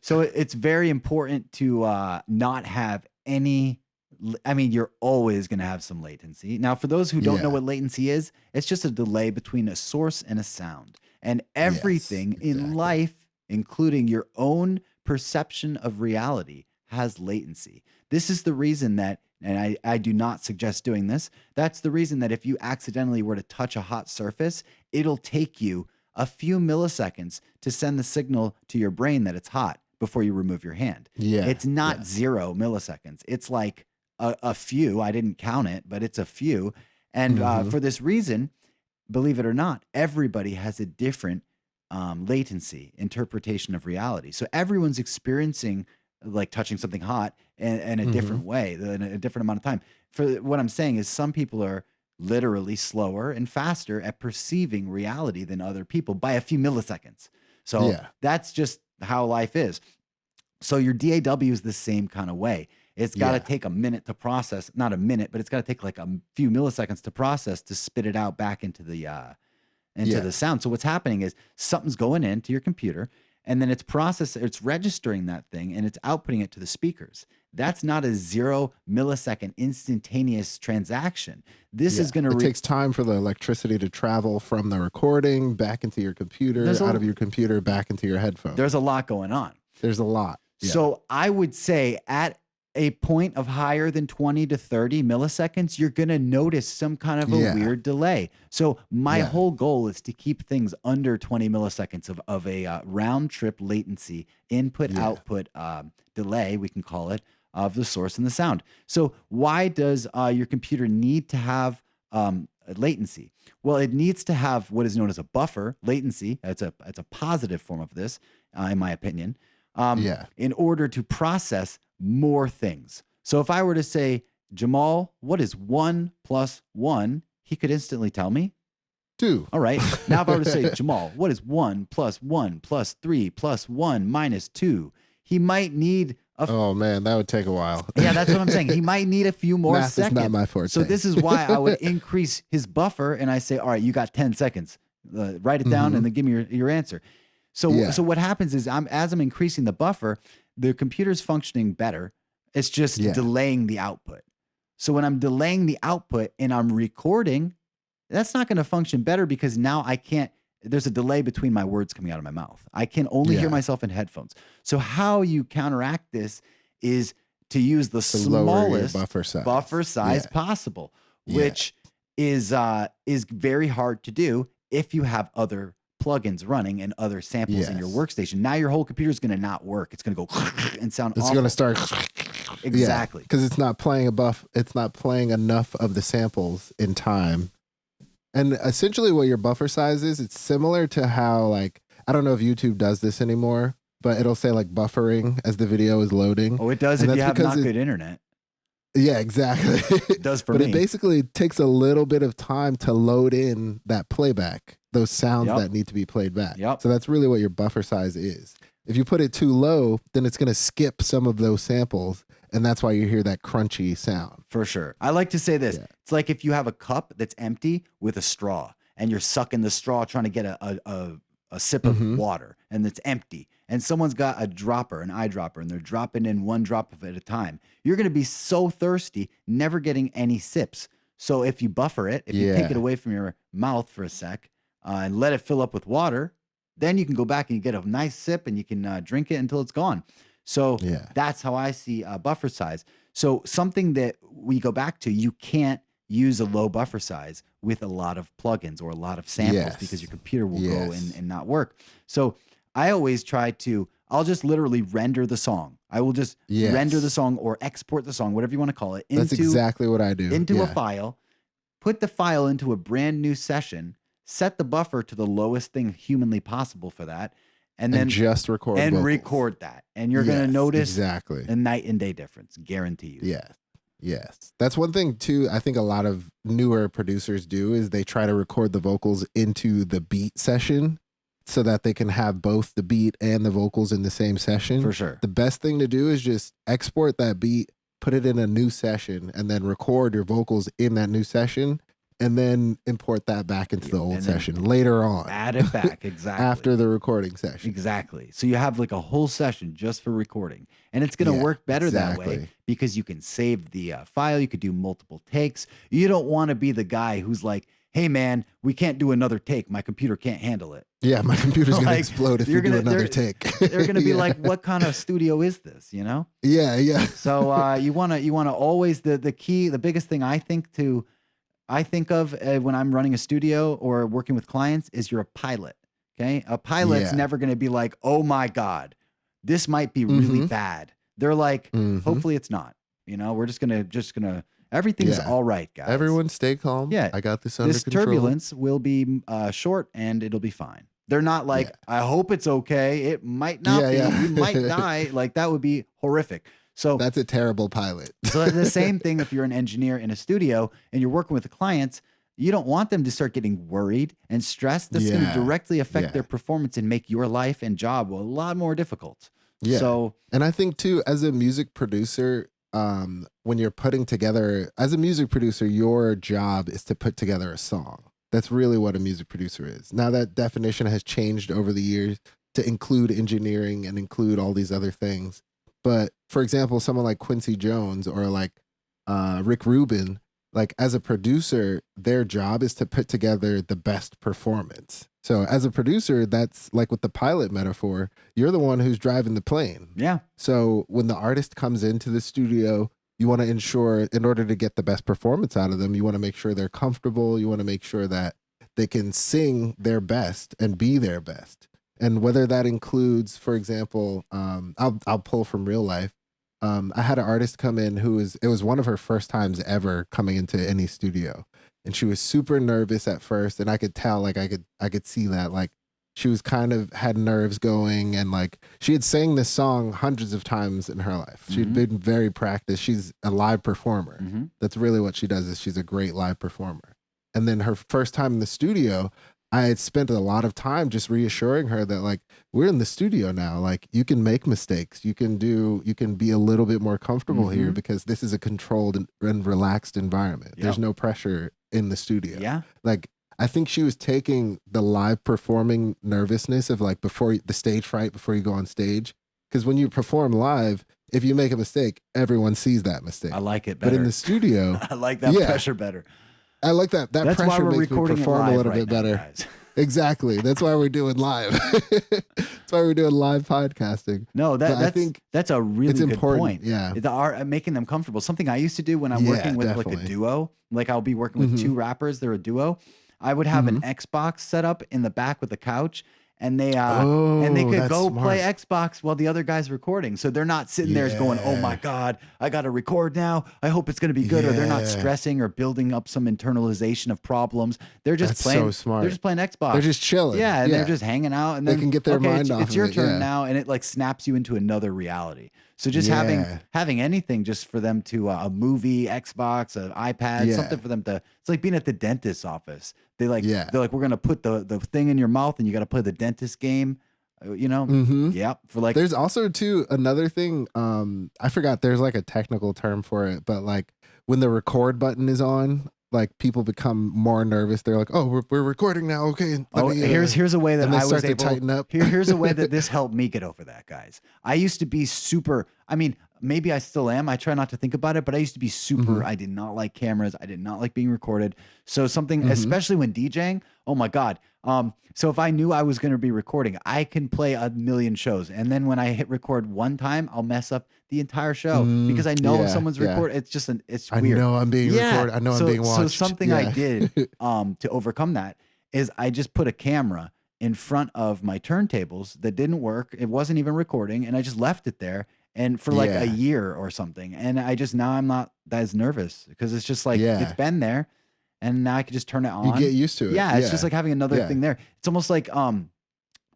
So it's very important to not have any. I mean, you're always going to have some latency. Now, for those who don't know what latency is, it's just a delay between a source and a sound. And everything in life, including your own perception of reality, has latency. This is the reason that, and I do not suggest doing this, that's the reason that if you accidentally were to touch a hot surface, it'll take you a few milliseconds to send the signal to your brain that it's hot before you remove your hand. Yeah. It's not 0 milliseconds. It's like a few. I didn't count it, but it's a few. And for this reason, believe it or not, everybody has a different latency interpretation of reality. So everyone's experiencing like touching something hot in a different way, in a different amount of time. For what I'm saying is some people are literally slower and faster at perceiving reality than other people by a few milliseconds. So that's just how life is. So your DAW is the same kind of way. It's got to take a minute to process, not a minute, but it's got to take like a few milliseconds to process to spit it out back into the the sound. So what's happening is something's going into your computer and then it's registering that thing and it's outputting it to the speakers. That's not a 0 millisecond instantaneous transaction. This is going to... It takes time for the electricity to travel from the recording back into your computer, out of your computer, back into your headphones. There's a lot going on. There's a lot. Yeah. So I would say at a point of higher than 20 to 30 milliseconds, you're going to notice some kind of a weird delay. So my whole goal is to keep things under 20 milliseconds of a round trip latency, input-output delay, we can call it, of the source and the sound. So why does your computer need to have latency? Well, it needs to have what is known as a buffer latency. It's a positive form of this, in my opinion, in order to process more things. So if I were to say, Jamal, what is 1 plus 1? He could instantly tell me 2. All right. Now if I were to say, Jamal, what is 1 plus 1 plus 3 plus 1 minus 2? He might need oh man, that would take a while. Yeah, that's what I'm saying. He might need a few more Math seconds. is not my forte. So this is why I would increase his buffer and I say, all right, you got 10 seconds. Write it down and then give me your answer. So what happens is as I'm increasing the buffer, the computer's functioning better. It's just delaying the output. So when I'm delaying the output and I'm recording, that's not going to function better because now there's a delay between my words coming out of my mouth. I can only hear myself in headphones. So how you counteract this is to use the smallest buffer size possible, which is very hard to do if you have other plugins running and other samples in your workstation. Now your whole computer is going to not work. It's going to go and sound awful. It's going to start exactly because it's not playing it's not playing enough of the samples in time. And essentially what your buffer size is, it's similar to how, like, I don't know if YouTube does this anymore, but it'll say like buffering as the video is loading. Oh, it does if you have not good internet. Yeah, exactly. It does for me. But it basically takes a little bit of time to load in that playback, those sounds that need to be played back. So that's really what your buffer size is. If you put it too low, then it's going to skip some of those samples. And that's why you hear that crunchy sound. For sure. I like to say this. It's like if you have a cup that's empty with a straw and you're sucking the straw trying to get a sip of water and it's empty. And someone's got a dropper, an eyedropper, and they're dropping in one drop at a time. You're going to be so thirsty, never getting any sips. So if you buffer it, if you take it away from your mouth for a sec and let it fill up with water, then you can go back and you get a nice sip and you can drink it until it's gone. So that's how I see buffer size. So something that we go back to, you can't use a low buffer size with a lot of plugins or a lot of samples because your computer will go and not work. So I always try I'll just literally render the song. I will just render the song or export the song, whatever you want to call it. That's exactly what I do. Into a file, put the file into a brand new session, set the buffer to the lowest thing humanly possible for that. And then just record that. And you're going to notice exactly a night and day difference. Guarantee you. Yes. That's one thing too. I think a lot of newer producers do is they try to record the vocals into the beat session so that they can have both the beat and the vocals in the same session. For sure. The best thing to do is just export that beat, put it in a new session, and then record your vocals in that new session. and then import that back into the old session later on. Add it back, exactly. After the recording session. Exactly. So you have like a whole session just for recording. And it's going to work better that way because you can save the file. You could do multiple takes. You don't want to be the guy who's like, hey, man, we can't do another take. My computer can't handle it. Yeah, my computer's going to explode if you do another take. They're going to be like, what kind of studio is this, you know? Yeah, yeah. So you want to always, the key, the biggest thing I think of when I'm running a studio or working with clients is you're a pilot, okay? A pilot's never going to be like, oh my God, this might be really bad. They're like, hopefully it's not, you know, we're just gonna, everything's all right, guys. Everyone stay calm. Yeah. I got this under control. This turbulence will be short and it'll be fine. They're not like, I hope it's okay. It might not be. You might die. Like that would be horrific. So that's a terrible pilot. So the same thing if you're an engineer in a studio and you're working with the clients, you don't want them to start getting worried and stressed. That's going to directly affect their performance and make your life and job a lot more difficult. Yeah. So, and I think too, as a music producer, when you're putting together, as a music producer, your job is to put together a song. That's really what a music producer is. Now that definition has changed over the years to include engineering and include all these other things. But for example, someone like Quincy Jones or like Rick Rubin, like as a producer, their job is to put together the best performance. So as a producer, that's like with the pilot metaphor, you're the one who's driving the plane. Yeah. So when the artist comes into the studio, you want to ensure, in order to get the best performance out of them, you want to make sure they're comfortable. You want to make sure that they can sing their best and be their best. And whether that includes, for example, I'll pull from real life. I had an artist come in it was one of her first times ever coming into any studio. And she was super nervous at first. And I could tell, like, I could see that, like, she was kind of had nerves going. And like, she had sang this song hundreds of times in her life. She'd been very practiced. She's a live performer. That's really what she does, is she's a great live performer. And then her first time in the studio, I had spent a lot of time just reassuring her that, like, we're in the studio now. Like, you can make mistakes. You can be a little bit more comfortable here because this is a controlled and relaxed environment. There's no pressure in the studio. Yeah. Like, I think she was taking the live performing nervousness of like before the stage fright, before you go on stage. Because when you perform live, if you make a mistake, everyone sees that mistake. I like it better. But in the studio, I like that pressure better. I like that. That's pressure makes me perform a little bit better. Guys. Exactly. That's why we're doing live. That's why we're doing live podcasting. No, I think that's a really good point. Yeah. The art, making them comfortable. Something I used to do when I'm working with like a duo, like I'll be working with two rappers, they're a duo. I would have an Xbox set up in the back with a couch, and they could go play Xbox while the other guy's recording. So they're not sitting there going, "Oh my God, I got to record now. I hope it's going to be good." Or they're not stressing or building up some internalization of problems. They're just playing. So smart. They're just playing Xbox. They're just chilling. Yeah, and they're just hanging out, and then they can get their mind off. It's your turn now, and it like snaps you into another reality. So just having anything just for them to a movie, Xbox, an iPad, something for them to. It's like being at the dentist's office. They're like, we're gonna put the thing in your mouth, and you got to play the dentist game. You know, for like. There's also too another thing. I forgot. There's like a technical term for it, but like when the record button is on, like people become more nervous. They're like, "Oh, we're recording now." Okay. Here's a way that I was able to tighten up. Here's a way that this helped me get over that, guys. I used to be super. I mean, maybe I still am. I try not to think about it, but I used to be super. I did not like cameras. I did not like being recorded. So something, especially when DJing. Oh my God. So if I knew I was going to be recording, I can play a million shows. And then when I hit record one time, I'll mess up the entire show because I know if someone's recording, it's just it's weird. I know I'm being recorded. I know I'm being watched. So something I did to overcome that is I just put a camera in front of my turntables that didn't work. It wasn't even recording. And I just left it there. And for like a year or something. And now I'm not as nervous because it's just like, it's been there. And now I can just turn it on. You get used to it. Yeah, it's just like having another thing there. It's almost like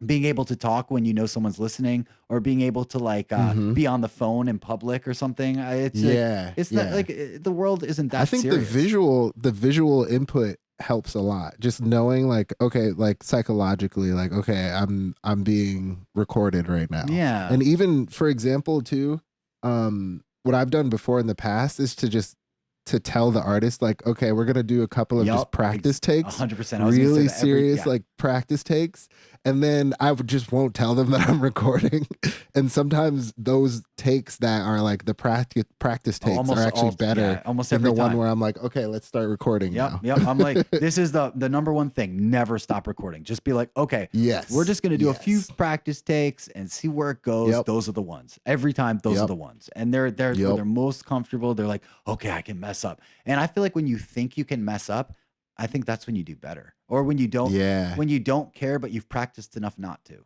being able to talk when you know someone's listening, or being able to like be on the phone in public or something. It's not like the world isn't that. I think serious. the visual input helps a lot. Just knowing like, okay, like psychologically, like, okay, I'm being recorded right now. Yeah. And even for example too, what I've done before in the past is to just to tell the artist like, okay, we're gonna do a couple of just practice takes, 100%. really serious like practice takes, and then I just won't tell them that I'm recording. And sometimes those takes that are like the practice takes are actually better almost than every the time. one where I'm like, okay, let's start recording now. Yep. I'm like, this is the number one thing. Never stop recording. Just be like, okay, we're just gonna do a few practice takes and see where it goes. Those are the ones. Every time, those are the ones. And they're where they're most comfortable. They're like, okay, I can mess up. And I feel like when you think you can mess up, I think that's when you do better. Or when you don't, when you don't care, but you've practiced enough not to.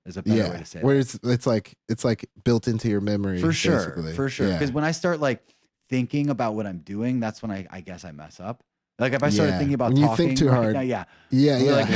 Is a better way to say it. Where it's like built into your memory. For sure. Basically. For sure. Because when I start like thinking about what I'm doing, that's when I guess I mess up. Like if I started thinking about when talking, you think too hard. Like,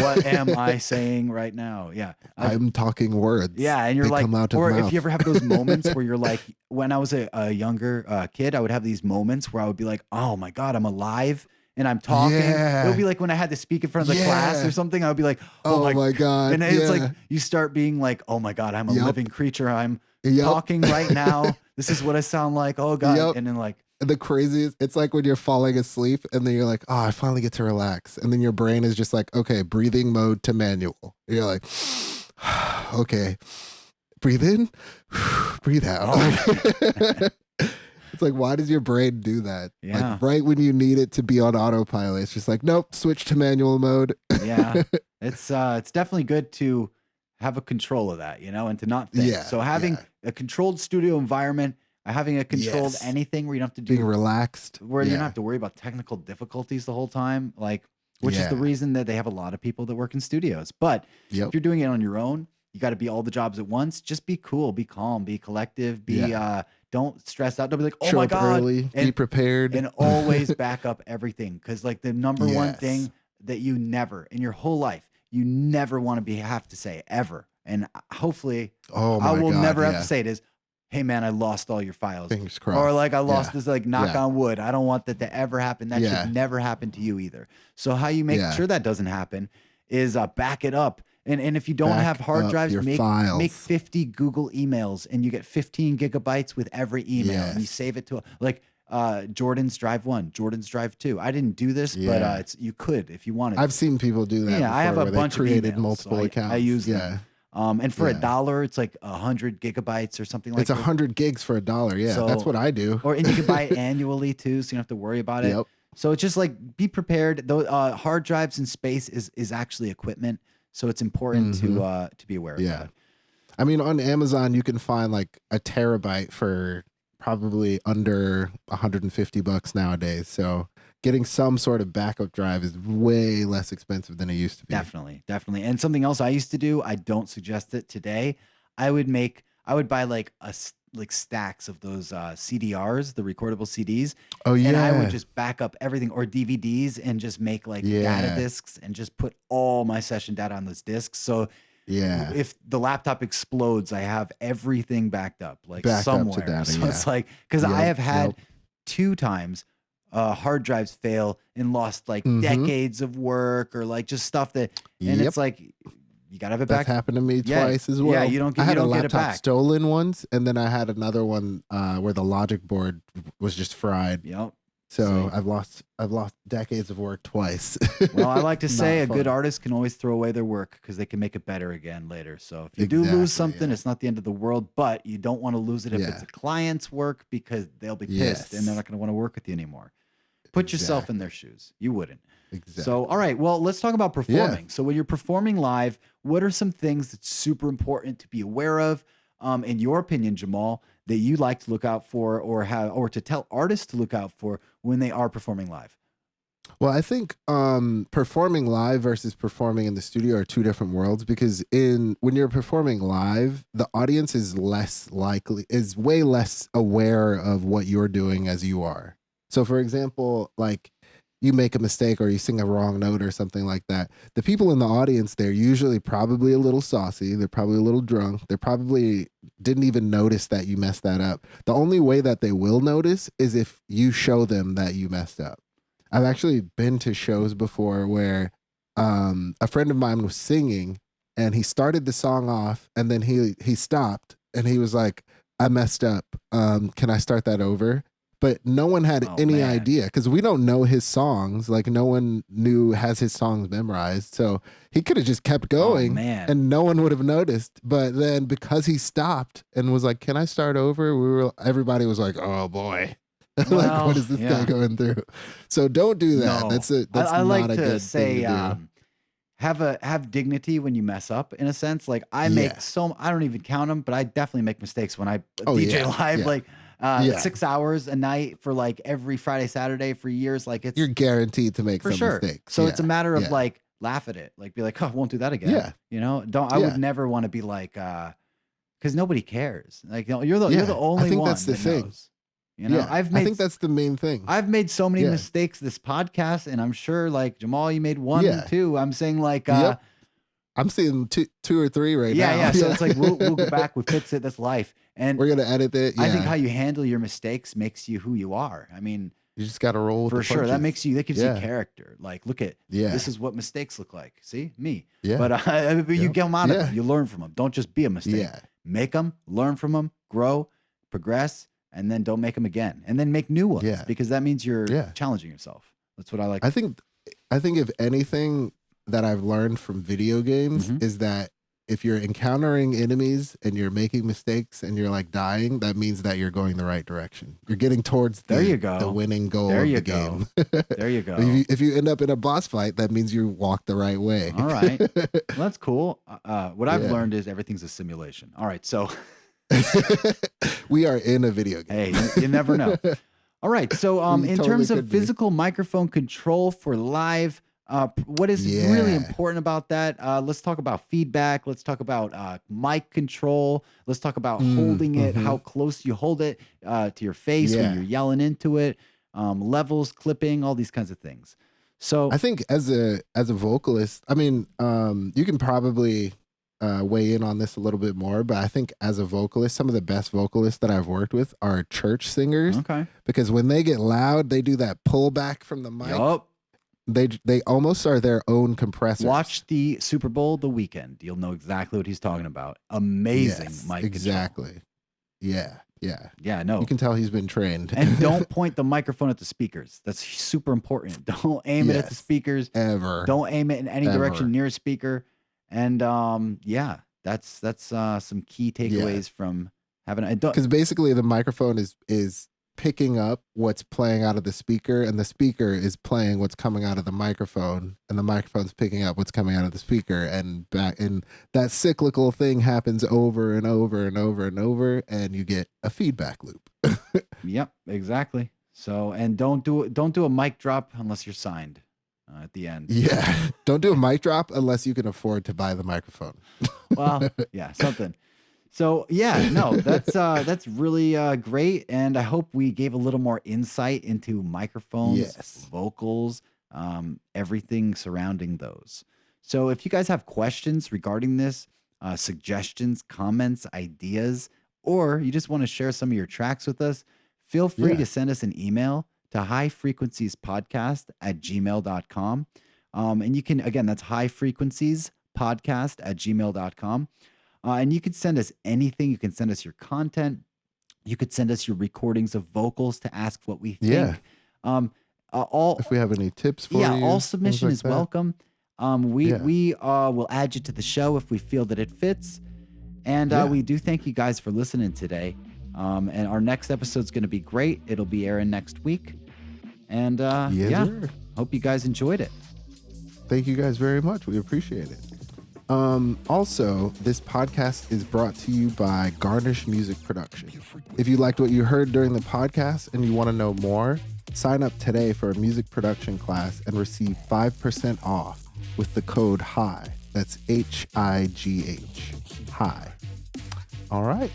what am I saying right now? Yeah, I'm talking words. Yeah, and you're they like, come out or of if mouth. you ever have those moments where you're like, when I was a younger kid, I would have these moments where I would be like, oh my God, I'm alive. And I'm talking. It would be like when I had to speak in front of the class or something. I would be like, oh my God. And it's like, you start being like, oh my God, I'm a living creature. I'm talking right now. This is what I sound like. Oh God. And then like. The craziest, it's like when you're falling asleep and then you're like, oh, I finally get to relax. And then your brain is just like, okay, breathing mode to manual. You're like, okay, breathe in, breathe out. It's like, why does your brain do that? Yeah. Like right when you need it to be on autopilot, it's just like, nope, switch to manual mode. Yeah. It's definitely good to have a control of that, and to not think. So having a controlled studio environment, having a controlled anything where you don't have to do being relaxed, where you don't have to worry about technical difficulties the whole time, like which is the reason that they have a lot of people that work in studios. But if you're doing it on your own, you got to be all the jobs at once. Just be cool, be calm, be collective, be don't stress out. Don't be like, oh my God, early, be prepared, and always back up everything. Because like the number one thing that you never in your whole life you never want to have to say ever, and hopefully I will never have to say it is, hey man, I lost all your files. Fingers crossed. Or like I lost this, like knock on wood. I don't want that to ever happen. That should never happen to you either. So how you make sure that doesn't happen is back it up. And if you don't have hard drives, make 50 Google emails and you get 15 gigabytes with every email and you save it to like Jordan's Drive 1, Jordan's Drive 2. I didn't do this, but you could if you wanted. I've seen people do that. Yeah, I have a bunch of emails, multiple accounts. I use them. And for $1, it's like 100 gigabytes or something like that. It's 100 gigs for $1. Yeah, so, that's what I do. And you can buy it annually too, so you don't have to worry about it. So it's just like be prepared. Though hard drives and space is actually equipment, so it's important to be aware of that. I mean, on Amazon you can find like a terabyte for probably under $150 nowadays. So getting some sort of backup drive is way less expensive than it used to be. Definitely. And something else I used to do, I don't suggest it today. I would buy like stacks of those CDRs, the recordable CDs. Oh yeah. And I would just back up everything, or DVDs, and just make like data discs and just put all my session data on those discs. So if the laptop explodes, I have everything backed up somewhere. Data, so it's like, because I have had 2 times hard drives fail and lost like decades of work, or like just stuff that, and it's like, you gotta have it back. That's happened to me twice as well. Yeah, you don't get it back. I had a laptop stolen once, and then I had another one where the logic board was just fried. Yep. So I've lost decades of work twice. Well, I like to say a good artist can always throw away their work because they can make it better again later. So if you do lose something, it's not the end of the world, but you don't want to lose it if it's a client's work, because they'll be pissed and they're not going to want to work with you anymore. Put yourself in their shoes. You wouldn't. Exactly. So, all right. Well, let's talk about performing. So when you're performing live, what are some things that's super important to be aware of, in your opinion, Jamal, that you like to look out for, or to tell artists to look out for when they are performing live? Well, I think performing live versus performing in the studio are two different worlds, because when you're performing live, the audience is way less aware of what you're doing as you are. So for example, like you make a mistake or you sing a wrong note or something like that, the people in the audience, they're usually probably a little saucy. They're probably a little drunk. They probably didn't even notice that you messed that up. The only way that they will notice is if you show them that you messed up. I've actually been to shows before where a friend of mine was singing and he started the song off and then he stopped and he was like, I messed up. Can I start that over? but no one had any idea because we don't know his songs. Like no one has his songs memorized. So he could have just kept going and no one would have noticed. But then because he stopped and was like, can I start over? Everybody was like, oh boy. Like, what is this guy going through? So don't do that. No. That's I not like a to good say, thing to do. Have dignity when you mess up, in a sense. Like I make I don't even count them, but I definitely make mistakes when I DJ live. Like 6 hours a night for like every Friday, Saturday for years. Like you're guaranteed to make some mistakes. So it's a matter of like laugh at it, like be like, oh, I won't do that again. Yeah. You know, I would never want to be like, because nobody cares. Like you're the only one. I think that's the thing. Knows. You know, I think that's the main thing. I've made so many mistakes this podcast, and I'm sure like Jamal, you made one too. I'm saying like, I'm seeing two or three right now. Yeah. So it's like we'll go back, we fix it. That's life, and we're gonna edit it. Yeah. I think how you handle your mistakes makes you who you are. I mean, you just got to roll with for the sure. punches. That gives you character. Like, look at this is what mistakes look like. See me. Yeah. But you get them out of it. You learn from them. Don't just be a mistake. Yeah. Make them, learn from them, grow, progress. And then don't make them again, and then make new ones because that means you're challenging yourself. That's what I like. I think if anything that I've learned from video games is that if you're encountering enemies and you're making mistakes and you're like dying, that means that you're going the right direction. You're getting towards the winning goal of the game. There you go. If you end up in a boss fight, that means you walked the right way. All right. Well, that's cool. What I've learned is everything's a simulation. All right. So we are in a video game. Hey, you never know. All right. So in terms of physical microphone control for live, what is really important about that? Let's talk about feedback. Let's talk about mic control. Let's talk about holding it, how close you hold it to your face when you're yelling into it, levels, clipping, all these kinds of things. So I think as a vocalist, I mean, you can probably weigh in on this a little bit more, but I think as a vocalist, some of the best vocalists that I've worked with are church singers. Okay. Because when they get loud, they do that pullback from the mic. Yup. They almost are their own compressors. Watch the Super Bowl The Weeknd. You'll know exactly what he's talking about. Amazing mic exactly. control. Yeah, no. You can tell he's been trained. And don't point the microphone at the speakers. That's super important. Don't aim it at the speakers. Ever. Don't aim it in any direction near a speaker. And that's some key takeaways from having it. Because basically the microphone is picking up what's playing out of the speaker, and the speaker is playing what's coming out of the microphone, and the microphone's picking up what's coming out of the speaker, and that cyclical thing happens over and over and over and over, and you get a feedback loop. Yep, exactly. So, and don't do a mic drop unless you're signed at the end. Yeah, don't do a mic drop unless you can afford to buy the microphone. Well, yeah, something. So yeah, no, that's really great, and I hope we gave a little more insight into microphones, vocals, everything surrounding those. So if you guys have questions regarding this, suggestions, comments, ideas, or you just want to share some of your tracks with us, feel free to send us an email to highfrequenciespodcast@gmail.com. And you can, again, that's highfrequenciespodcast@gmail.com. And you can send us anything. You can send us your content. You could send us your recordings of vocals to ask what we think. If we have any tips for you. Yeah, all submission is welcome. We will add you to the show if we feel that it fits. And we do thank you guys for listening today. And our next episode is going to be great. It'll be airing next week. And hope you guys enjoyed it. Thank you guys very much. We appreciate it. Also, this podcast is brought to you by Garnish Music Production. If you liked what you heard during the podcast and you want to know more, sign up today for a music production class and receive 5% off with the code HIGH. That's HIGH. HIGH. All right.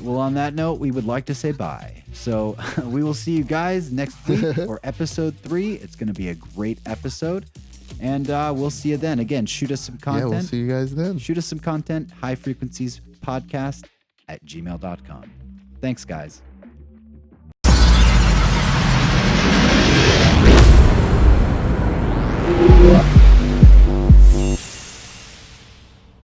Well, on that note, we would like to say bye. So we will see you guys next week for episode 3. It's going to be a great episode. And we'll see you then. Again, shoot us some content. Yeah, we'll see you guys then. Shoot us some content. highfrequenciespodcast@gmail.com. Thanks, guys.